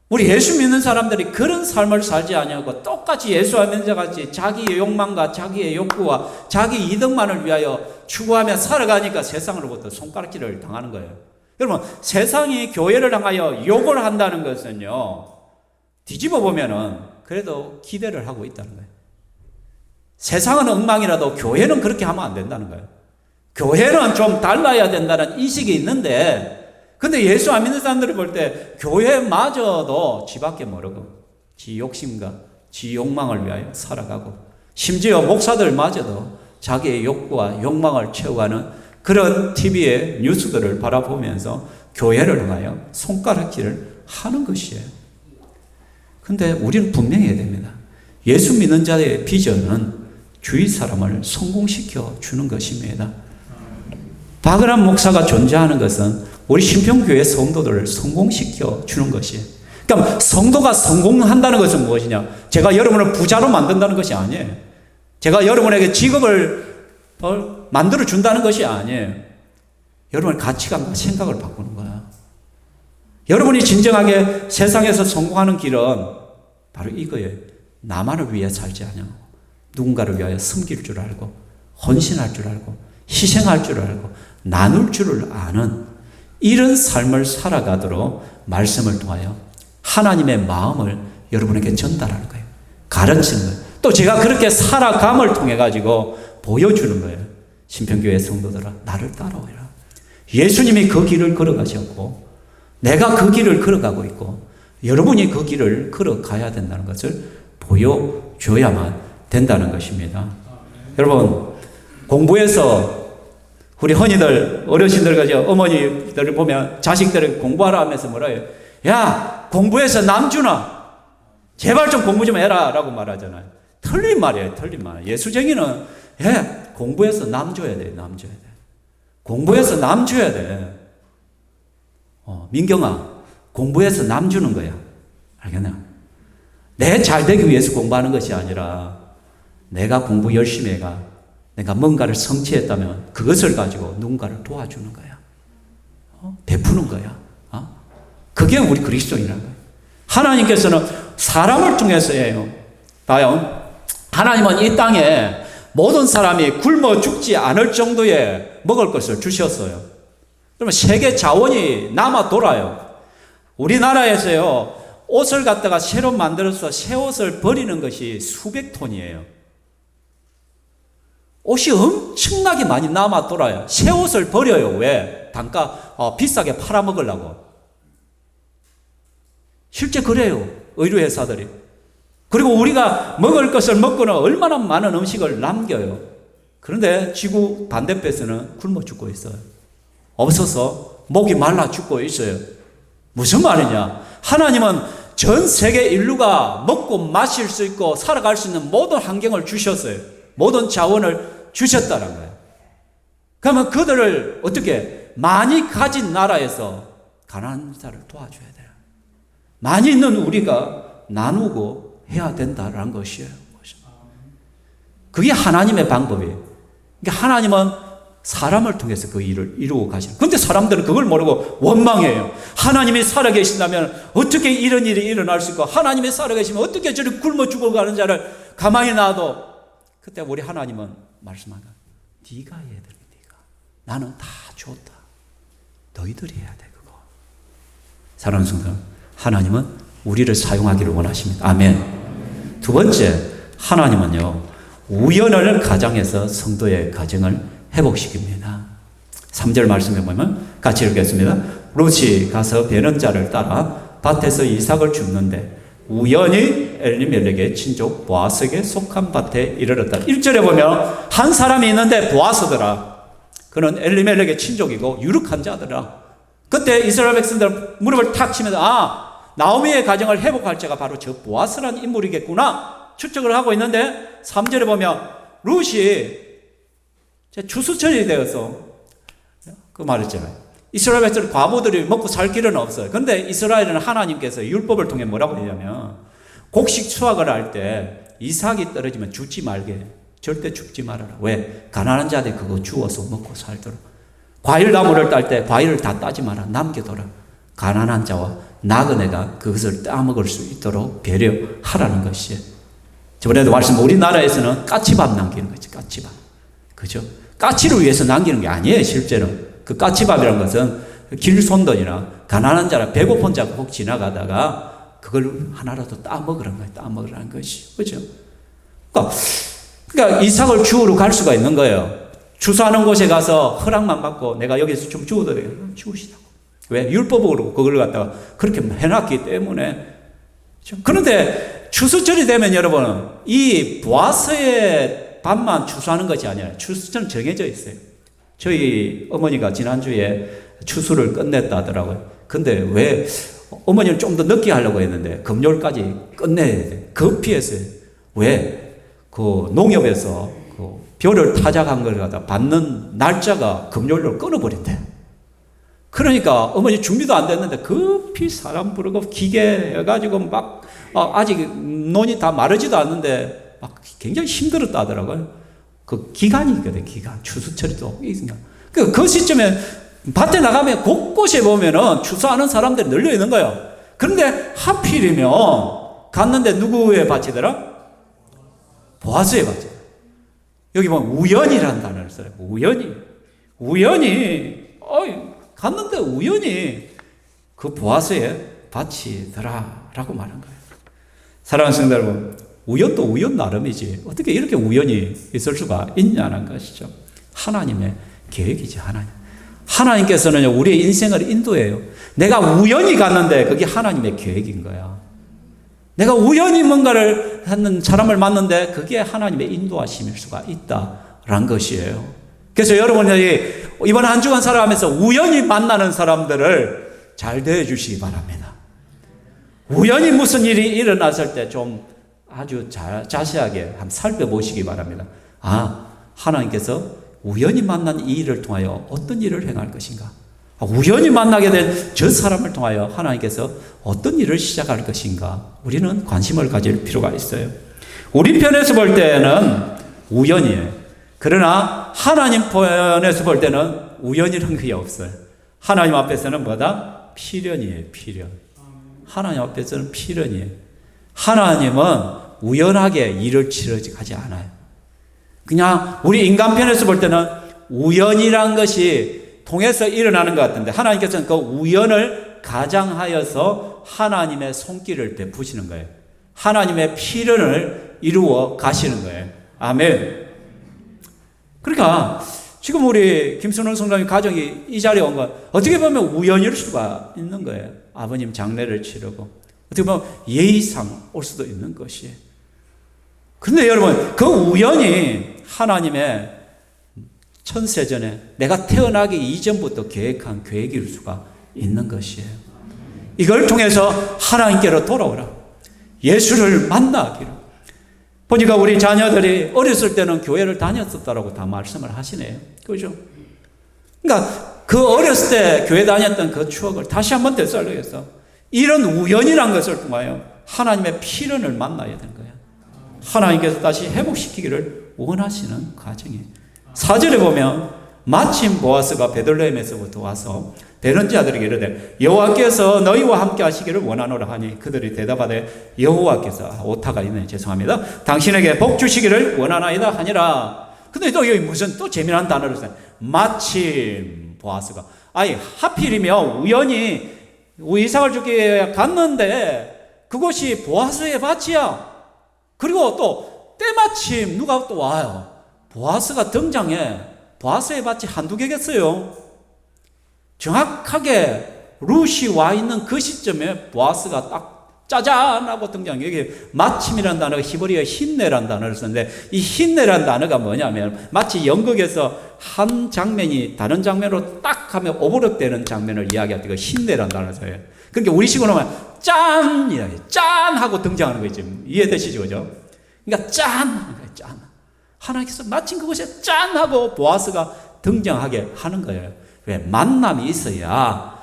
우리 예수 믿는 사람들이 그런 삶을 살지 아니하고 똑같이 예수하는 자같이 자기의 욕망과 자기의 욕구와 자기 이득만을 위하여 추구하며 살아가니까 세상으로부터 손가락질을 당하는 거예요. 여러분, 세상이 교회를 향하여 욕을 한다는 것은요, 뒤집어 보면은 그래도 기대를 하고 있다는 거예요. 세상은 엉망이라도 교회는 그렇게 하면 안 된다는 거예요. 교회는 좀 달라야 된다는 인식이 있는데, 근데 예수 안 믿는 사람들이 볼 때 교회마저도 지 밖에 모르고 지 욕심과 지 욕망을 위하여 살아가고, 심지어 목사들마저도 자기의 욕구와 욕망을 채워가는 그런 TV의 뉴스들을 바라보면서 교회를 향하여 손가락질을 하는 것이에요. 근데 우리는 분명해야 됩니다. 예수 믿는 자의 비전은 주위 사람을 성공시켜 주는 것입니다. 박은환 목사가 존재하는 것은 우리 신평교회 성도들을 성공시켜 주는 것이에요. 그러니까 성도가 성공한다는 것은 무엇이냐? 제가 여러분을 부자로 만든다는 것이 아니에요. 제가 여러분에게 직업을 만들어 준다는 것이 아니에요. 여러분의 가치관과 생각을 바꾸는 거야. 여러분이 진정하게 세상에서 성공하는 길은 바로 이거예요. 나만을 위해 살지 않냐고. 누군가를 위하여 섬길 줄 알고, 헌신할 줄 알고, 희생할 줄 알고, 나눌 줄을 아는 이런 삶을 살아가도록 말씀을 통하여 하나님의 마음을 여러분에게 전달하는 거예요. 가르치는 거예요. 또 제가 그렇게 살아감을 통해 가지고 보여주는 거예요. 신평교회 성도들아, 나를 따라오라. 예수님이 그 길을 걸어가셨고 내가 그 길을 걸어가고 있고 여러분이 그 길을 걸어가야 된다는 것을 보여줘야만 된다는 것입니다. 여러분, 공부해서 우리 흔히들 어르신들, 어머니들을 보면 자식들을 공부하라 하면서 뭐라 해요? 야, 공부해서 남 주나? 제발 좀 공부 좀 해라 라고 말하잖아요. 틀린 말이에요. 틀린 말. 예수쟁이는 공부해서 남 줘야 돼. 남 줘야 돼. 공부해서 남 줘야 돼. 민경아, 공부해서 남 주는 거야. 알겠나? 내 잘 되기 위해서 공부하는 것이 아니라 내가 공부 열심히 해가 내가 뭔가를 성취했다면 그것을 가지고 누군가를 도와주는 거야. 베푸는 거야. 그게 우리 그리스도인이라는 거예요. 하나님께서는 사람을 통해서 해요. 봐요. 하나님은 이 땅에 모든 사람이 굶어 죽지 않을 정도의 먹을 것을 주셨어요. 그러면 세계 자원이 남아 돌아요. 우리나라에서요, 옷을 갖다가 새로 만들어서 새 옷을 버리는 것이 수백 톤이에요. 옷이 엄청나게 많이 남아 돌아요. 새 옷을 버려요. 왜? 단가 비싸게 팔아먹으려고. 실제 그래요. 의류회사들이. 그리고 우리가 먹을 것을 먹고는 얼마나 많은 음식을 남겨요. 그런데 지구 반대편에서는 굶어 죽고 있어요. 없어서 목이 말라 죽고 있어요. 무슨 말이냐? 하나님은 전 세계 인류가 먹고 마실 수 있고 살아갈 수 있는 모든 환경을 주셨어요. 모든 자원을 주셨다는 거예요. 그러면 그들을 어떻게 많이 가진 나라에서 가난한 자를 도와줘야 돼요. 많이 있는 우리가 나누고 해야 된다라는 것이에요. 그게 하나님의 방법이에요. 그러니까 하나님은 사람을 통해서 그 일을 이루고 가시는. 그런데 사람들은 그걸 모르고 원망해요. 하나님이 살아계신다면 어떻게 이런 일이 일어날 수 있고, 하나님이 살아계시면 어떻게 저렇게 굶어 죽어가는 자를 가만히 놔도. 그때 우리 하나님은 말씀하는, 네가 해야 돼. 네가. 나는 다 줬다. 너희들이 해야 돼 그거. 사랑하는 성도, 하나님은 우리를 사용하기를 원하십니다. 아멘. 두 번째, 하나님은요, 우연을 가장해서 성도의 가정을 회복시킵니다. 3절 말씀에 보면 같이 읽겠습니다. 룻이 가서 베는 자를 따라 밭에서 이삭을 줍는데 우연히 엘리멜렉의 친족 보아스에게 속한 밭에 이르렀다. 1절에 보면 한 사람이 있는데 보아스더라. 그는 엘리멜렉의 친족이고 유력한 자더라. 그때 이스라엘 백성들 무릎을 탁 치면서 나오미의 가정을 회복할 자가 바로 저 보아스라는 인물이겠구나 추측을 하고 있는데, 3절에 보면 룻이 추수철이 되어서 그 말했잖아요. 이스라엘 백성 과부들이 먹고 살 길은 없어요. 그런데 이스라엘은 하나님께서 율법을 통해 뭐라고 하냐면, 곡식 수확을 할 때 이삭이 떨어지면 주지 말게, 절대 줍지 말아라. 왜? 가난한 자들 그거 주워서 먹고 살도록. 과일 나무를 딸 때 과일을 다 따지 마라. 남겨둬라. 가난한 자와 나그네가 그것을 따먹을 수 있도록 배려하라는 것이에요. 저번에도 말씀, 우리나라에서는 까치밥 남기는 거지. 까치밥. 그죠? 까치를 위해서 남기는 게 아니에요. 실제는 그 까치밥이라는 것은 길손들이나 가난한 자나 배고픈 자가 혹 지나가다가 그걸 하나라도 따먹으라는 거예요. 따먹으라는 것이. 그죠? 그러니까 이삭을 주우러 갈 수가 있는 거예요. 주소하는 곳에 가서 허락만 받고 내가 여기서 좀 주워도 되겠다. 주우시라고. 왜? 율법으로 그걸 갖다가 그렇게 해놨기 때문에. 그런데 추수철이 되면 여러분, 이 보아스의 밭만 추수하는 것이 아니라 추수철은 정해져 있어요. 저희 어머니가 지난주에 추수를 끝냈다 하더라고요. 근데 왜 어머니는 좀 더 늦게 하려고 했는데 금요일까지 끝내야 돼. 급히 했어요. 왜? 그 농협에서 그 벼를 타작한 걸 갖다 받는 날짜가 금요일로 끊어버린대. 그러니까 어머니 준비도 안 됐는데 급히 사람 부르고 기계 해가지고 막 아직 논이 다 마르지도 않는데 막 굉장히 힘들었다 하더라고요. 그 기간이 있거든, 기간. 추수철이도. 그 시점에 밭에 나가면 곳곳에 보면은 추수하는 사람들이 널려 있는 거예요. 그런데 하필이면 갔는데 누구의 밭이더라? 보아스의 밭이더라. 여기 보면 우연이라는 단어를 써요. 우연히 갔는데 우연히 그 보아스의 밭이더라 라고 말한 거예요. 사랑하는 성도 여러분, 우연도 우연 나름이지 어떻게 이렇게 우연히 있을 수가 있냐는 것이죠. 하나님의 계획이지. 하나님께서는 우리의 인생을 인도해요. 내가 우연히 갔는데 그게 하나님의 계획인 거야. 내가 우연히 뭔가를 하는 사람을 만났는데 그게 하나님의 인도하심일 수가 있다라는 것이에요. 그래서 여러분이 이번 한 주간 살아가면서 우연히 만나는 사람들을 잘 대해 주시기 바랍니다. 우연히 무슨 일이 일어났을 때 좀 아주 자세하게 한번 살펴보시기 바랍니다. 하나님께서 우연히 만난 이 일을 통하여 어떤 일을 행할 것인가? 우연히 만나게 된 저 사람을 통하여 하나님께서 어떤 일을 시작할 것인가? 우리는 관심을 가질 필요가 있어요. 우리 편에서 볼 때는 우연이에요. 그러나 하나님 편에서 볼 때는 우연이라는 게 없어요. 하나님 앞에서는 뭐다? 필연이에요. 필연. 하나님 앞에서는 필연이에요. 하나님은 우연하게 일을 치러가지 않아요. 그냥 우리 인간 편에서 볼 때는 우연이란 것이 통해서 일어나는 것 같은데, 하나님께서는 그 우연을 가장하여서 하나님의 손길을 베푸시는 거예요. 하나님의 필연을 이루어 가시는 거예요. 아멘. 그러니까 지금 우리 김순원 성도님 가정이 이 자리에 온 건 어떻게 보면 우연일 수가 있는 거예요. 아버님 장례를 치르고 어떻게 보면 예의상 올 수도 있는 것이에요. 그런데 여러분, 그 우연이 하나님의 천세전에 내가 태어나기 이전부터 계획한 계획일 수가 있는 것이에요. 이걸 통해서 하나님께로 돌아오라. 예수를 만나기로. 보니까 우리 자녀들이 어렸을 때는 교회를 다녔었다라고 다 말씀을 하시네요. 그죠? 그러니까 그 어렸을 때 교회 다녔던 그 추억을 다시 한번 되살리겠어. 이런 우연이란 것을 통하여 하나님의 필연을 만나야 되는 거야. 하나님께서 다시 회복시키기를 원하시는 과정이에요. 4절에 보면 마침 보아스가 베들레헴에서부터 와서 베른 자들에게 이르되 여호와께서 너희와 함께 하시기를 원하노라 하니 그들이 대답하되 여호와께서 오타가 있네 죄송합니다. 당신에게 복 주시기를 원하나이다 하니라. 근데 또 여기 무슨 또 재미난 단어를 써요. 마침 보아스가 아니 하필이면 우연히 이삭을 주기에 갔는데 그곳이 보아스의 밭이야. 그리고 또 때마침 누가 또 와요. 보아스가 등장해. 보아스의 밭이 한두 개겠어요. 정확하게 룻이 와 있는 그 시점에 보아스가 딱 짜잔 하고 등장. 여기 마침이라는 단어가 히브리어 힌내라는 단어를 썼는데 이 힌내라는 단어가 뭐냐면 마치 연극에서 한 장면이 다른 장면으로 딱 하면 오버랩되는 장면을 이야기할 때 그 힌내라는 단어를 써요. 그러니까 우리식으로 하면 짠! 짠! 하고 등장하는 거지. 이해되시죠? 그죠? 그러니까 짠! 짠! 하나님께서 마침 그곳에 짠! 하고 보아스가 등장하게 하는 거예요. 왜? 만남이 있어야,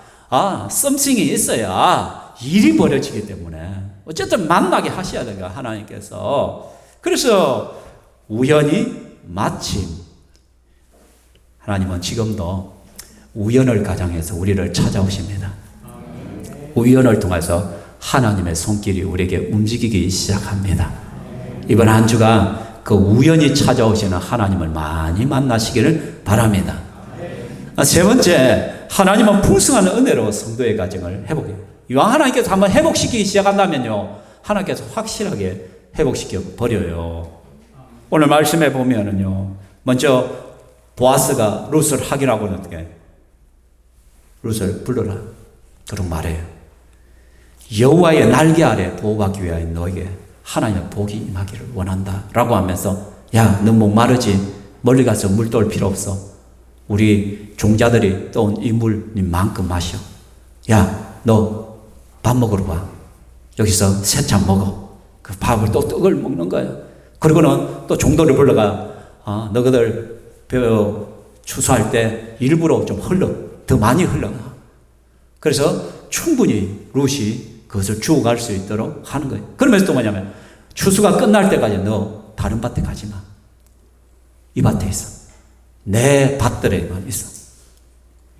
썸씽이 있어야 일이 벌어지기 때문에. 어쨌든 만나게 하셔야 돼요, 하나님께서. 그래서 우연히 마침 하나님은 지금도 우연을 가장해서 우리를 찾아오십니다. 우연을 통해서 하나님의 손길이 우리에게 움직이기 시작합니다. 이번 한 주간 그 우연히 찾아오시는 하나님을 많이 만나시기를 바랍니다. 세 번째, 하나님은 풍성한 은혜로 성도의 가정을 회복해요. 이왕 하나님께서 한번 회복시키기 시작한다면요, 하나님께서 확실하게 회복시켜 버려요. 오늘 말씀해 보면은요, 먼저 보아스가 룻을 확인하고는 어떻게 룻을 불러라. 그런 말해요. 여호와의 날개 아래 보호받기 위하여 너에게 하나님의 복이 임하기를 원한다 라고 하면서 야, 너 목마르지? 멀리 가서 물 떠올 필요 없어. 우리 종자들이 떠온 이 물 니만큼 마셔. 야, 너 밥 먹으러 와. 여기서 새참 먹어. 그 밥을 또 떡을 먹는 거야. 그리고는 또 종도를 불러가 너희들 추수할 때 일부러 좀 더 많이 흘러. 그래서 충분히 룻이 그것을 주워갈 수 있도록 하는 거예요. 그러면서 또 뭐냐면 추수가 끝날 때까지 너 다른 밭에 가지 마. 이 밭에 있어. 내 밭들에만 있어.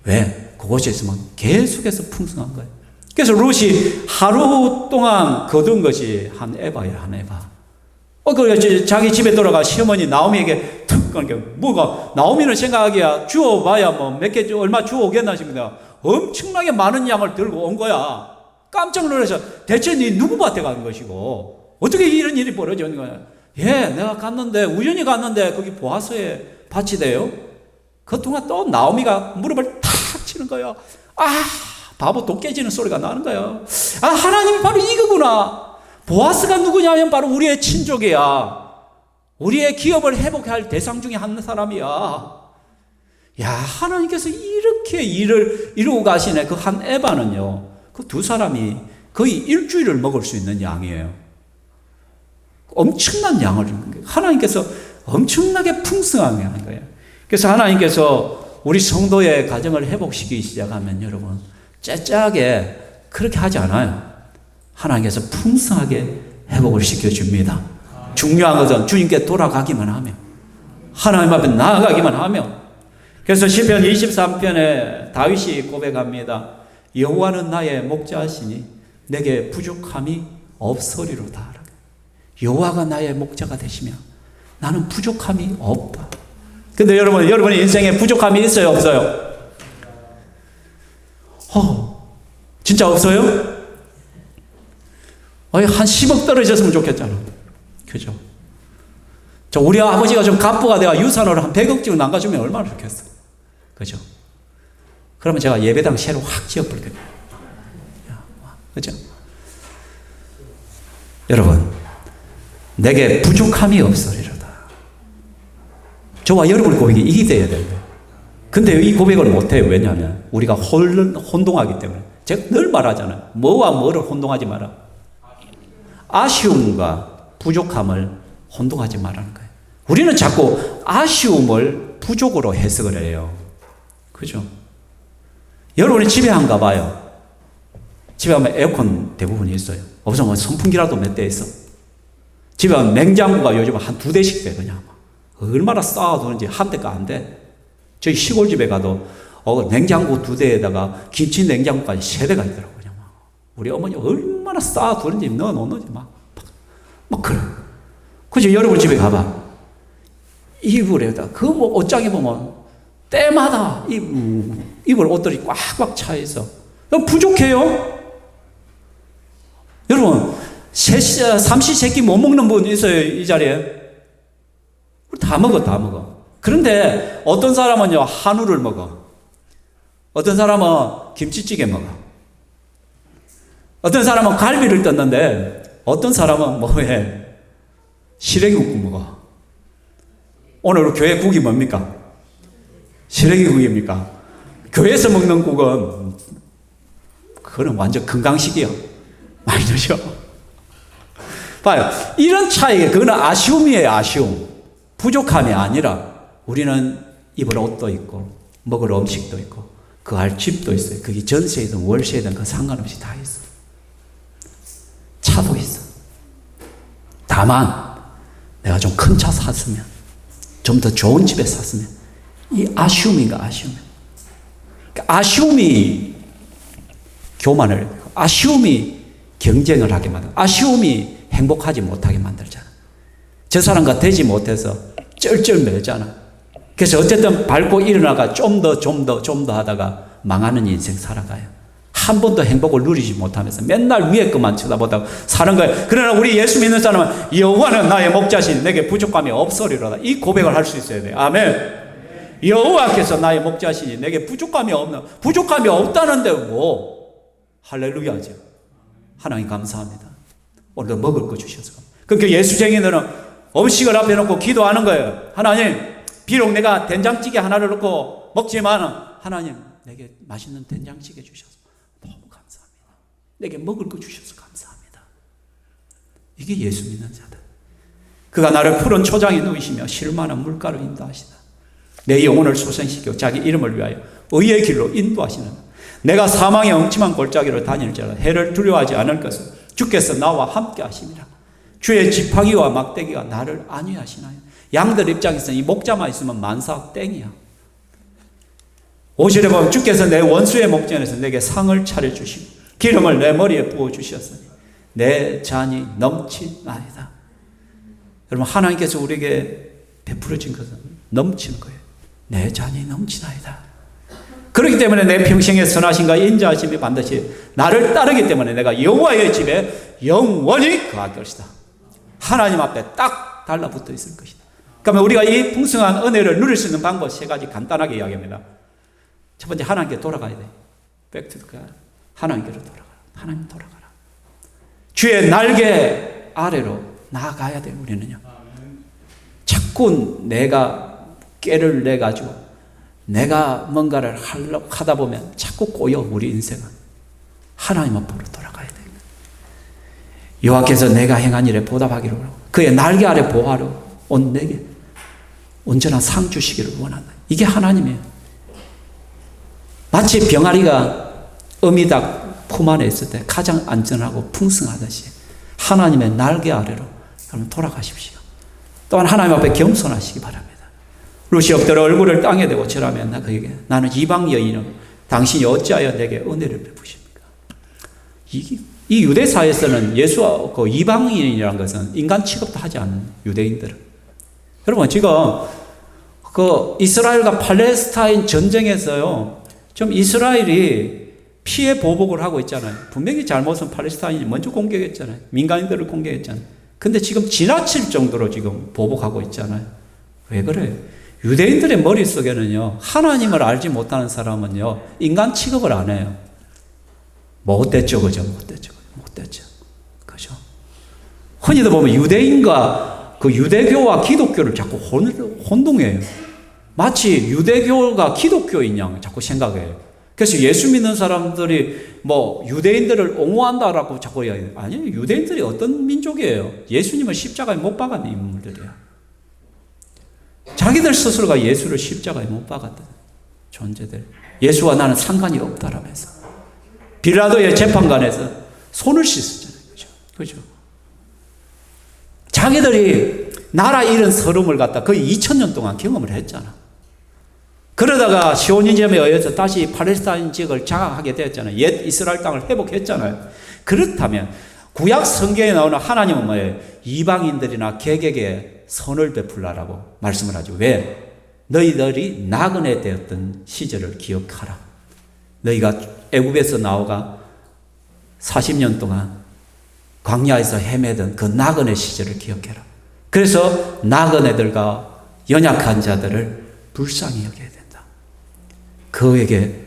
왜? 그곳에 있으면 계속해서 풍성한 거예요. 그래서 룻이 하루 동안 거둔 것이 한 에바예요, 한 에바. 그래서 자기 집에 돌아가 시어머니 나오미에게 툭 그러니까 뭐가 나오미는 생각하기야 주워봐야 뭐 몇 개 얼마 주워오겠나 싶습니다. 엄청나게 많은 양을 들고 온 거야. 깜짝 놀라서 대체 네 누구 밭에 간 것이고 어떻게 이런 일이 벌어지는 거야. 예, 내가 갔는데 우연히 갔는데 거기 보아스의 밭이 돼요. 그동안 또 나오미가 무릎을 탁 치는 거야. 바보 독 깨지는 소리가 나는 거야. 하나님이 바로 이거구나. 보아스가 누구냐면 바로 우리의 친족이야. 우리의 기업을 회복해야 할 대상 중에 한 사람이야. 야, 하나님께서 이렇게 일을 이루고 가시네. 그 한 에바는요, 그 두 사람이 거의 일주일을 먹을 수 있는 양이에요. 엄청난 양을 주는 거예요. 하나님께서 엄청나게 풍성하게 하는 거예요. 그래서 하나님께서 우리 성도의 가정을 회복시키기 시작하면 여러분, 째짜게 그렇게 하지 않아요. 하나님께서 풍성하게 회복을 시켜줍니다. 중요한 것은 주님께 돌아가기만 하면, 하나님 앞에 나아가기만 하면. 그래서 시편 23편에 다윗이 고백합니다. 여호와는 나의 목자시니 내게 부족함이 없으리로다. 여호와가 나의 목자가 되시며 나는 부족함이 없다. 근데 여러분의 인생에 부족함이 있어요, 없어요? 진짜 없어요? 한 10억 떨어졌으면 좋겠잖아. 그죠? 우리 아버지가 좀 갑부가 내가 유산으로 한 100억쯤 남겨주면 얼마나 좋겠어. 그죠? 그러면 제가 예배당 새로 확 지어버리거든요. 그죠? 여러분, 내게 부족함이 없으리로다. 저와 여러분의 고백이 이게 돼야 돼요. 근데 이 고백을 못해요. 왜냐하면 우리가 혼동하기 때문에. 제가 늘 말하잖아요. 뭐와 뭐를 혼동하지 마라. 아쉬움과 부족함을 혼동하지 말라는 거예요. 우리는 자꾸 아쉬움을 부족으로 해석을 해요. 그죠? 여러분이 집에 안 가봐요. 집에 가면 에어컨 대부분 있어요. 없으면 선풍기라도 몇 대 있어. 집에 가면 냉장고가 요즘 한 2대씩 돼, 그냥. 얼마나 쌓아두는지 한 대가 안 돼. 저희 시골집에 가도 냉장고 2대에다가 김치 냉장고까지 3대가 있더라고요. 그냥. 우리 어머니 얼마나 쌓아두는지 넣어놓는지 막 그래. 그죠? 여러분 집에 가봐. 이불에다, 옷장에 보면 때마다 이불 옷들이 꽉꽉 차 있어. 부족해요? 여러분, 삼시세끼 못 먹는 분 있어요, 이 자리에? 다 먹어. 그런데 어떤 사람은요, 한우를 먹어. 어떤 사람은 김치찌개 먹어. 어떤 사람은 갈비를 떴는데, 어떤 사람은 뭐해? 시래기국 먹어. 오늘 교회 국이 뭡니까? 시래기국입니까? 교회에서 먹는 국은, 그거는 완전 건강식이요. 많이 드셔. 봐요. 이런 차이, 그거는 아쉬움이에요, 아쉬움. 부족함이 아니라 우리는 입을 옷도 있고 먹을 음식도 있고 그 알 집도 있어요. 그게 전세이든 월세이든 그 상관없이 다 있어. 차도 있어. 다만 내가 좀 큰 차 샀으면, 좀 더 좋은 집에 샀으면, 이 아쉬움인가, 아쉬움. 아쉬움이 교만을, 아쉬움이 경쟁을 하게 만들고, 아쉬움이 행복하지 못하게 만들잖아. 저 사람과 되지 못해서 쩔쩔 매잖아. 그래서 어쨌든 밟고 일어나가 좀 더 하다가 망하는 인생 살아가요. 한 번도 행복을 누리지 못하면서 맨날 위에 것만 쳐다보다가 사는 거예요. 그러나 우리 예수 믿는 사람은 여호와는 나의 목자시니 내게 부족함이 없으리로다. 이 고백을 할 수 있어야 돼요. 아멘. 여호와께서 나의 목자시니 내게 부족함이 없다는데 뭐 할렐루야죠. 하나님 감사합니다. 오늘도 먹을 거 주셔서. 그러니까 예수쟁이들은 음식을 앞에 놓고 기도하는 거예요. 하나님, 비록 내가 된장찌개 하나를 넣고 먹지만 하나님, 내게 맛있는 된장찌개 주셔서 너무 감사합니다. 내게 먹을 거 주셔서 감사합니다. 이게 예수 믿는 자들. 그가 나를 푸른 초장에 누이시며 실만한 물가로 인도하시다. 내 영혼을 소생시켜 자기 이름을 위하여 의의 길로 인도하시는, 내가 사망의 엉침한 골짜기로 다닐지라도 해를 두려워하지 않을 것은 주께서 나와 함께 하심이라. 주의 지팡이와 막대기가 나를 안위하시나요? 양들 입장에서는 이 목자만 있으면 만사 땡이야. 5절에 보면 주께서 내 원수의 목전에서 내게 상을 차려주시고 기름을 내 머리에 부어주셨으니 내 잔이 넘치나이다. 여러분, 하나님께서 우리에게 베풀어진 것은 넘치는 거예요. 내 잔이 넘치나이다. 그렇기 때문에 내 평생의 선하심과 인자하심이 반드시 나를 따르기 때문에 내가 여호와의 집에 영원히 거할 것이다. 하나님 앞에 딱 달라붙어 있을 것이다. 그러면 우리가 이 풍성한 은혜를 누릴 수 있는 방법 3가지 간단하게 이야기합니다. 첫 번째, 하나님께 돌아가야 돼. Back to God. 하나님께로 돌아가라. 하나님 돌아가라. 주의 날개 아래로 나아가야 돼. 우리는요. 자꾸 내가 깨를 내가지고 내가 뭔가를 하다 보면 자꾸 꼬여. 우리 인생은 하나님 앞으로 돌아가야 돼. 여호와께서 내가 행한 일에 보답하기로 그의 날개 아래 보호하러 온 내게 온전한 상 주시기를 원한다. 이게 하나님이에요. 마치 병아리가 어미닭 품 안에 있을 때 가장 안전하고 풍성하듯이 하나님의 날개 아래로 그러면 돌아가십시오. 또한 하나님 앞에 겸손하시기 바랍니다. 루시 엎드려 얼굴을 땅에 대고 절하며 나는 이방 여인은 당신이 어찌하여 내게 은혜를 베푸십니까? 이 유대사에서는 예수와 그 이방인이라는 것은 인간 취급도 하지 않는 유대인들은, 여러분 지금 그 이스라엘과 팔레스타인 전쟁에서요, 좀 이스라엘이 피해 보복을 하고 있잖아요. 분명히 잘못은 팔레스타인이 먼저 공격했잖아요. 민간인들을 공격했잖아요. 근데 지금 지나칠 정도로 지금 보복하고 있잖아요. 왜 그래요? 유대인들의 머릿속에는요, 하나님을 알지 못하는 사람은요, 인간 취급을 안 해요. 못됐죠, 그죠? 못됐죠. 그죠? 흔히도 보면 유대인과 그 유대교와 기독교를 자꾸 혼동해요. 마치 유대교가 기독교인 양 자꾸 생각해요. 그래서 예수 믿는 사람들이 뭐 유대인들을 옹호한다라고 자꾸 이야기해요. 아니요, 유대인들이 어떤 민족이에요? 예수님을 십자가에 못 박은 인물들이에요. 자기들 스스로가 예수를 십자가에 못 박았던 존재들. 예수와 나는 상관이 없다라면서 빌라도의 재판관에서 손을 씻었잖아요. 그죠? 그죠? 자기들이 나라 잃은 서름을 갖다 거의 2000년 동안 경험을 했잖아. 그러다가 시오니즘에 의해서 다시 팔레스타인 지역을 장악하게 되었잖아요. 옛 이스라엘 땅을 회복했잖아요. 그렇다면 구약 성경에 나오는 하나님은 뭐예요? 이방인들이나 개개에게 선을 베풀라라고 말씀을 하죠. 왜? 너희들이 나그네 되었던 시절을 기억하라. 너희가 애굽에서 나오가 40년 동안 광야에서 헤매던 그 나그네 시절을 기억해라. 그래서 나그네들과 연약한 자들을 불쌍히 여겨야 된다. 그에게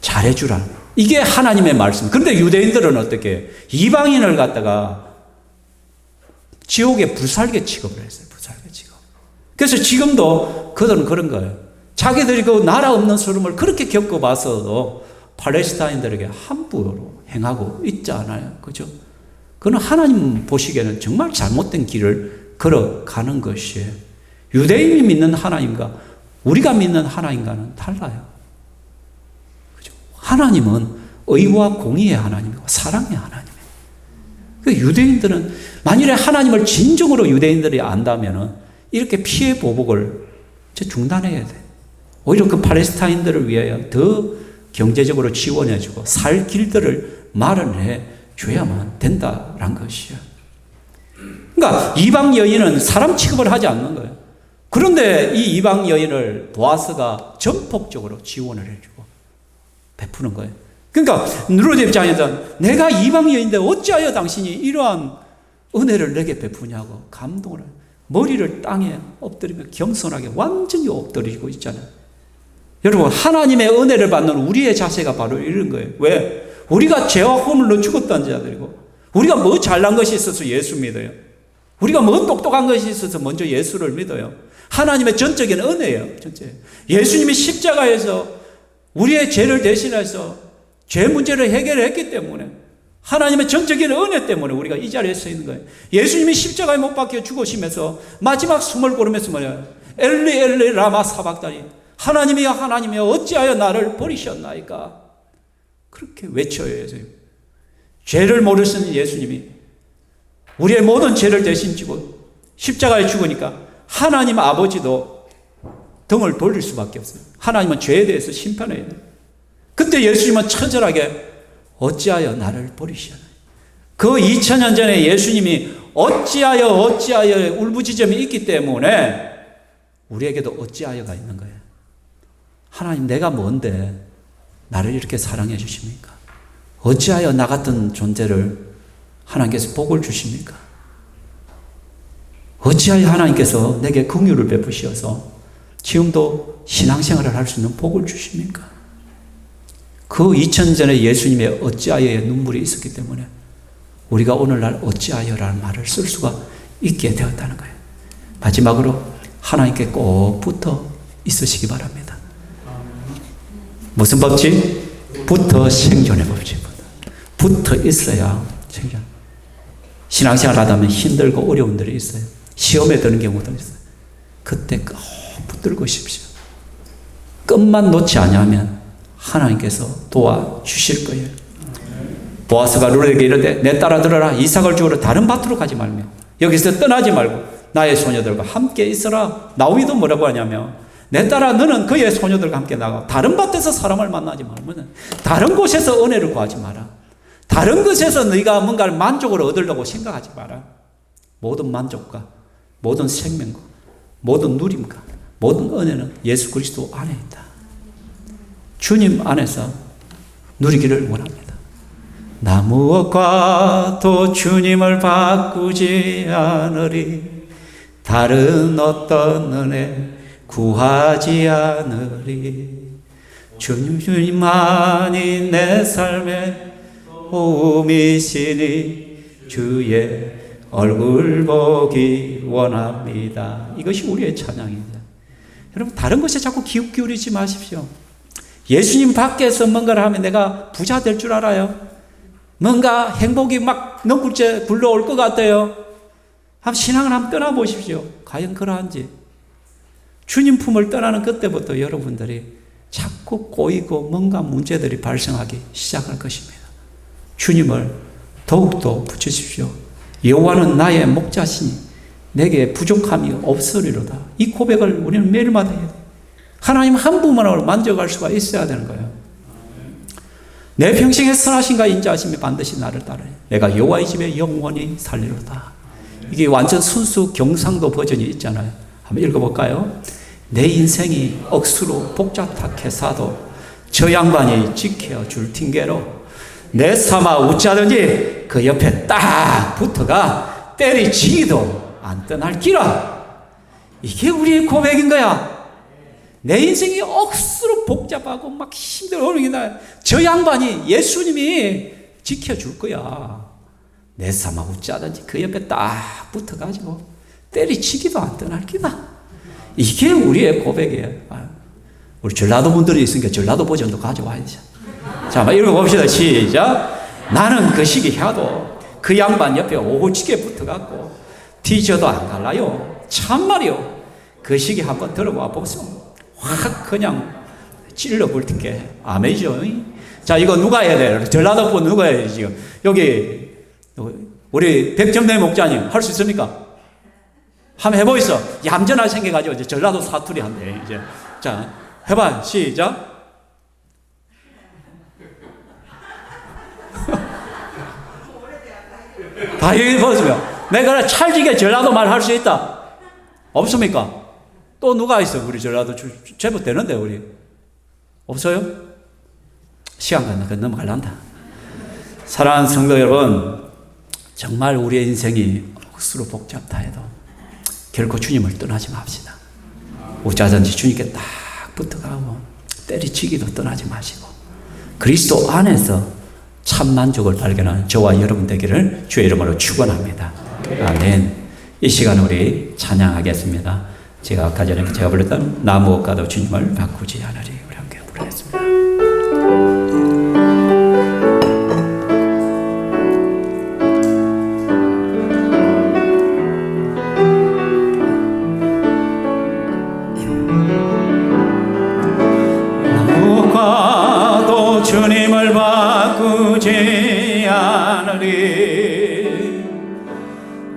잘해주라. 이게 하나님의 말씀. 그런데 유대인들은 어떻게 이방인을 갖다가 지옥의 불살개 취급을 했어요. 불살개 취급. 그래서 지금도 그들은 그런 거예요. 자기들이 그 나라 없는 서름을 그렇게 겪어봤어도 팔레스타인들에게 함부로 행하고 있지 않아요. 그죠? 그건 하나님 보시기에는 정말 잘못된 길을 걸어가는 것이에요. 유대인이 믿는 하나님과 우리가 믿는 하나님과는 달라요. 그죠? 하나님은 의와 공의의 하나님이고 사랑의 하나님이에요. 그 유대인들은 만일에 하나님을 진정으로 유대인들이 안다면은 이렇게 피해 보복을 중단해야 돼. 오히려 그 팔레스타인들을 위하여 더 경제적으로 지원해주고 살 길들을 마련해 줘야만 된다라는 것이에요. 그러니까 이방 여인은 사람 취급을 하지 않는 거예요. 그런데 이 이방 여인을 보아스가 전폭적으로 지원을 해주고 베푸는 거예요. 그러니까 누르드 입장에서는 내가 이방 여인인데 어찌하여 당신이 이러한 은혜를 내게 베푸냐고 감동을 해요. 머리를 땅에 엎드리며 겸손하게 완전히 엎드리고 있잖아요. 여러분, 하나님의 은혜를 받는 우리의 자세가 바로 이런 거예요. 왜? 우리가 죄와 허물로 죽었던 자들이고 우리가 뭐 잘난 것이 있어서 예수 믿어요. 우리가 뭐 똑똑한 것이 있어서 먼저 예수를 믿어요. 하나님의 전적인 은혜예요. 전체. 예수님이 십자가에서 우리의 죄를 대신해서 죄 문제를 해결했기 때문에 하나님의 전적인 은혜 때문에 우리가 이 자리에 서 있는 거예요. 예수님이 십자가에 못 박혀 죽으시면서 마지막 숨을 고르면서 뭐냐? 엘리 엘리 라마 사박다니, 하나님이여 하나님이여 어찌하여 나를 버리셨나이까? 그렇게 외쳐야 해요. 죄를 모르시는 예수님이 우리의 모든 죄를 대신 지고 십자가에 죽으니까 하나님 아버지도 등을 돌릴 수밖에 없어요. 하나님은 죄에 대해서 심판해야 돼요. 그때 예수님은 처절하게 어찌하여 나를 버리시나요? 그 2000년 전에 예수님이 어찌하여 울부짖음이 있기 때문에 우리에게도 어찌하여가 있는 거예요. 하나님, 내가 뭔데 나를 이렇게 사랑해 주십니까? 어찌하여 나 같은 존재를 하나님께서 복을 주십니까? 어찌하여 하나님께서 내게 긍휼을 베푸시어서 지금도 신앙생활을 할 수 있는 복을 주십니까? 그 2000년 전에 예수님의 어찌하여의 눈물이 있었기 때문에 우리가 오늘날 어찌하여라는 말을 쓸 수가 있게 되었다는 거예요. 마지막으로 하나님께 꼭 붙어 있으시기 바랍니다. 무슨 법칙? 붙어 생존의 법칙입니다. 붙어 있어야 생존. 신앙생활 하다 보면 힘들고 어려운 일이 있어요. 시험에 드는 경우도 있어요. 그때 꼭 붙들고 싶으시오. 끝만 놓지 않으면 하나님께서 도와주실 거예요. 보아스가 룻에게 이르되 내 딸아 들어라. 이삭을 주우러 다른 밭으로 가지 말며 여기서 떠나지 말고 나의 소녀들과 함께 있어라. 나오미도 뭐라고 하냐면 내 딸아 너는 그의 소녀들과 함께 나가 다른 밭에서 사람을 만나지 말면 다른 곳에서 은혜를 구하지 마라. 다른 것에서 네가 뭔가를 만족을 얻으려고 생각하지 마라. 모든 만족과 모든 생명과 모든 누림과 모든 은혜는 예수 그리스도 안에 있다. 주님 안에서 누리기를 원합니다. 나 무엇과도 주님을 바꾸지 않으리. 다른 어떤 은혜 구하지 않으리. 주님만이 내 삶의 호흡이시니 주의 얼굴 보기 원합니다. 이것이 우리의 찬양입니다. 여러분, 다른 것에 자꾸 기울이지 마십시오. 예수님 밖에서 뭔가를 하면 내가 부자 될 줄 알아요? 뭔가 행복이 막 넝굴째 굴러올 것 같아요? 한번 신앙을 한번 떠나보십시오. 과연 그러한지. 주님 품을 떠나는 그때부터 여러분들이 자꾸 꼬이고 뭔가 문제들이 발생하기 시작할 것입니다. 주님을 더욱더 붙이십시오. 여호와는 나의 목자시니 내게 부족함이 없으리로다. 이 고백을 우리는 매일마다 해야 돼요. 하나님 한 분만으로 만족할 수가 있어야 되는 거예요. 내 평생에 선하신가 인자하심이 반드시 나를 따르니 내가 여호와의 집에 영원히 살리로다. 이게 완전 순수 경상도 버전이 있잖아요. 한번 읽어볼까요? 내 인생이 억수로 복잡하게사도 저 양반이 지켜줄 팅계로 내 삼아 웃자든지 그 옆에 딱 붙어가 때리지도 안 떠날 기라. 이게 우리의 고백인 거야. 내 인생이 억수로 복잡하고 막 힘들어 어려운 날 저 양반이 예수님이 지켜줄 거야. 내 삼아 웃자든지 그 옆에 딱 붙어가지고 때리치기도 안 떠날 기다. 이게 우리의 고백이에요. 우리 전라도 분들이 있으니까 전라도 버전도 가져와야죠. 자, 한번 읽어봅시다. 시작. 나는 그 시기 해도 그 양반 옆에 오지게 붙어갖고 뒤져도 안 갈라요. 참말이요. 그 시기 한번 들어봐 보소. 확 그냥 찔러버릴게. 아멘이죠. 자, 이거 누가 해야 돼요? 전라도 분 누가 해야 돼요? 지금 여기 우리 백점대 목자님 할 수 있습니까? 한번 해보이소. 얌전하게 생겨가지고 이제 전라도 사투리 한대. 이제 자, 해봐. 시작. 다 얘기해보시면 내가 찰지게 전라도 말 할 수 있다. 없습니까? 또 누가 있어? 우리 전라도 제법 되는데 우리 없어요? 시간 넘어갈란다. 사랑하는 성도 여러분, 정말 우리의 인생이 억수로 복잡다 해도 결코 주님을 떠나지 맙시다. 웃자든지 주님께 딱 붙어가고 때리치기도 떠나지 마시고 그리스도 안에서 참 만족을 발견하는 저와 여러분 되기를 주의 이름으로 축원합니다. 아멘. 이 시간 우리 찬양하겠습니다. 제가 아까 전에 제가 불렀던 나무 옷과도 주님을 바꾸지 않으리. 우리 함께 부르겠습니다. 나무과도 주님을 바꾸지 않으리.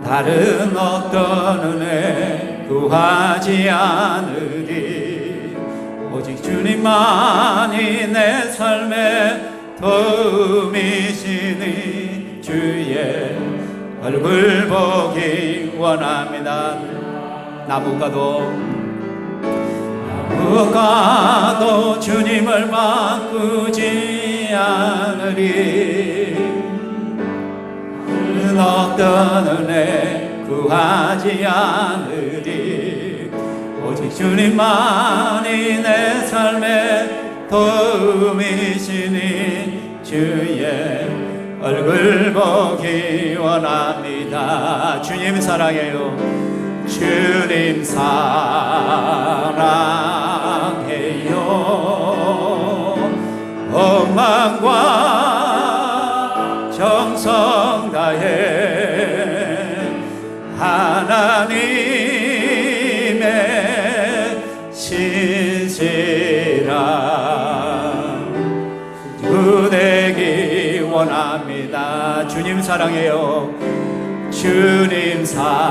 다른 어떤 은혜 구하지 않으리. 오직 주님만이 내 삶의 도움이시니 주의 얼굴 보기 원합니다. 나무가도 주님을 바꾸지 않으리. 어떤 은혜 구하지 않으리. 오직 주님만이 내 삶의 도움이시니 주의 얼굴 보기 원합니다. 주님 사랑해요. 주님 사랑해요. 억만과 정성 다해 하나님의 신실한 주 되기 원합니다. 주님 사랑해요. 주님 사랑해요.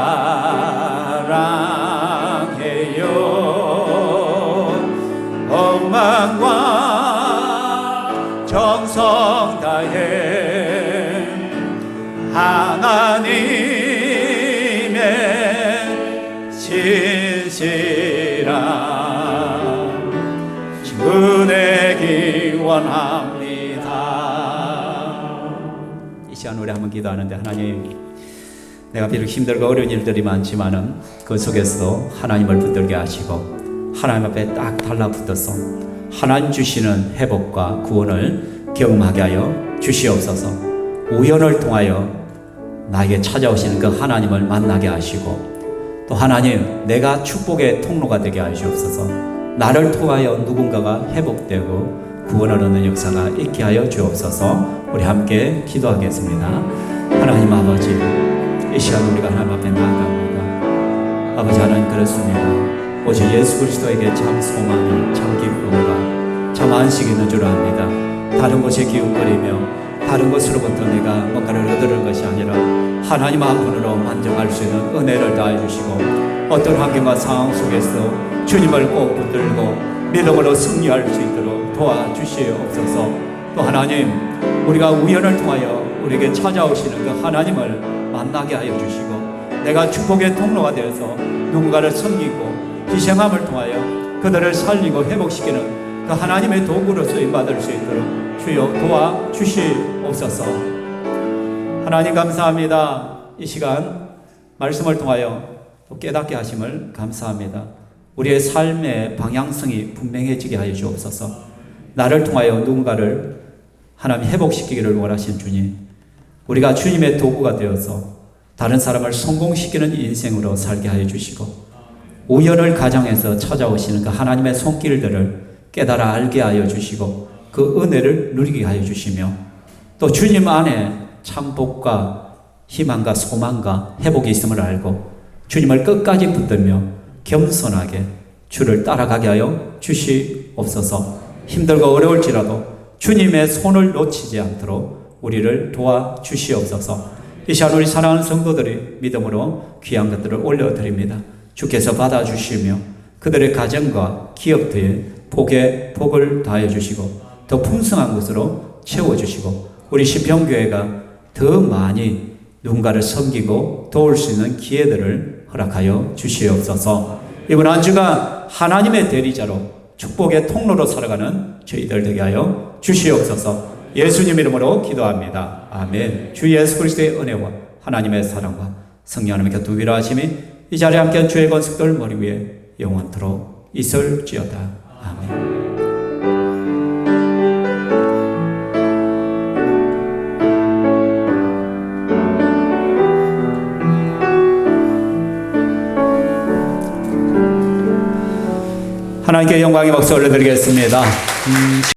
억만과 정성 다해 하나님의 신실한 친구 되기 원합니다. 이 시간 우리 한번 기도하는데, 하나님, 내가 비록 힘들고 어려운 일들이 많지만은 그 속에서도 하나님을 붙들게 하시고 하나님 앞에 딱 달라붙어서 하나님 주시는 회복과 구원을 경험하게 하여 주시옵소서. 우연을 통하여 나에게 찾아오시는 그 하나님을 만나게 하시고, 또 하나님, 내가 축복의 통로가 되게 하시옵소서. 나를 통하여 누군가가 회복되고 구원을 얻는 역사가 있게 하여 주옵소서. 우리 함께 기도하겠습니다. 하나님 아버지, 이 시간 우리가 하나님 앞에 나아갑니다. 아버지 하나님, 그렇습니다. 오직 예수 그리스도에게 참 소망이, 참 기쁨과 참 안식이 있는 줄 압니다. 다른 곳에 기웃거리며 다른 것으로부터 내가 뭔가를 얻을 것이 아니라 하나님 한 분으로 만족할 수 있는 은혜를 다해 주시고, 어떤 환경과 상황 속에서 주님을 꼭 붙들고 믿음으로 승리할 수 있도록 도와주시옵소서. 또 하나님, 우리가 우연을 통하여 우리에게 찾아오시는 그 하나님을 만나게 하여 주시고, 내가 축복의 통로가 되어서 누군가를 섬기고 희생함을 통하여 그들을 살리고 회복시키는 그 하나님의 도구로 쓰임받을 수 있도록 주여 도와주시옵소서. 하나님 감사합니다. 이 시간 말씀을 통하여 또 깨닫게 하심을 감사합니다. 우리의 삶의 방향성이 분명해지게 하여 주옵소서. 나를 통하여 누군가를 하나님 회복시키기를 원하신 주님, 우리가 주님의 도구가 되어서 다른 사람을 성공시키는 인생으로 살게 하여 주시고, 우연을 가정해서 찾아오시는 그 하나님의 손길들을 깨달아 알게 하여 주시고 그 은혜를 누리게 하여 주시며, 또 주님 안에 참 복과 희망과 소망과 회복이 있음을 알고 주님을 끝까지 붙들며 겸손하게 주를 따라가게 하여 주시옵소서. 힘들고 어려울지라도 주님의 손을 놓치지 않도록 우리를 도와주시옵소서. 이 시간 우리 사랑하는 성도들이 믿음으로 귀한 것들을 올려드립니다. 주께서 받아주시며 그들의 가정과 기업들에 복에 복을 다해 주시고 더 풍성한 것으로 채워주시고, 우리 시평교회가 더 많이 누군가를 섬기고 도울 수 있는 기회들을 허락하여 주시옵소서. 이번 한 주간 하나님의 대리자로 축복의 통로로 살아가는 저희들 되게 하여 주시옵소서. 예수님 이름으로 기도합니다. 아멘. 주 예수 그리스도의 은혜와 하나님의 사랑과 성령 하나님의 교통 위로하심이 이 자리에 함께한 주의 권속들 머리 위에 영원토록 있을지어다. 아멘. 하나님께 영광의 박수 올려드리겠습니다.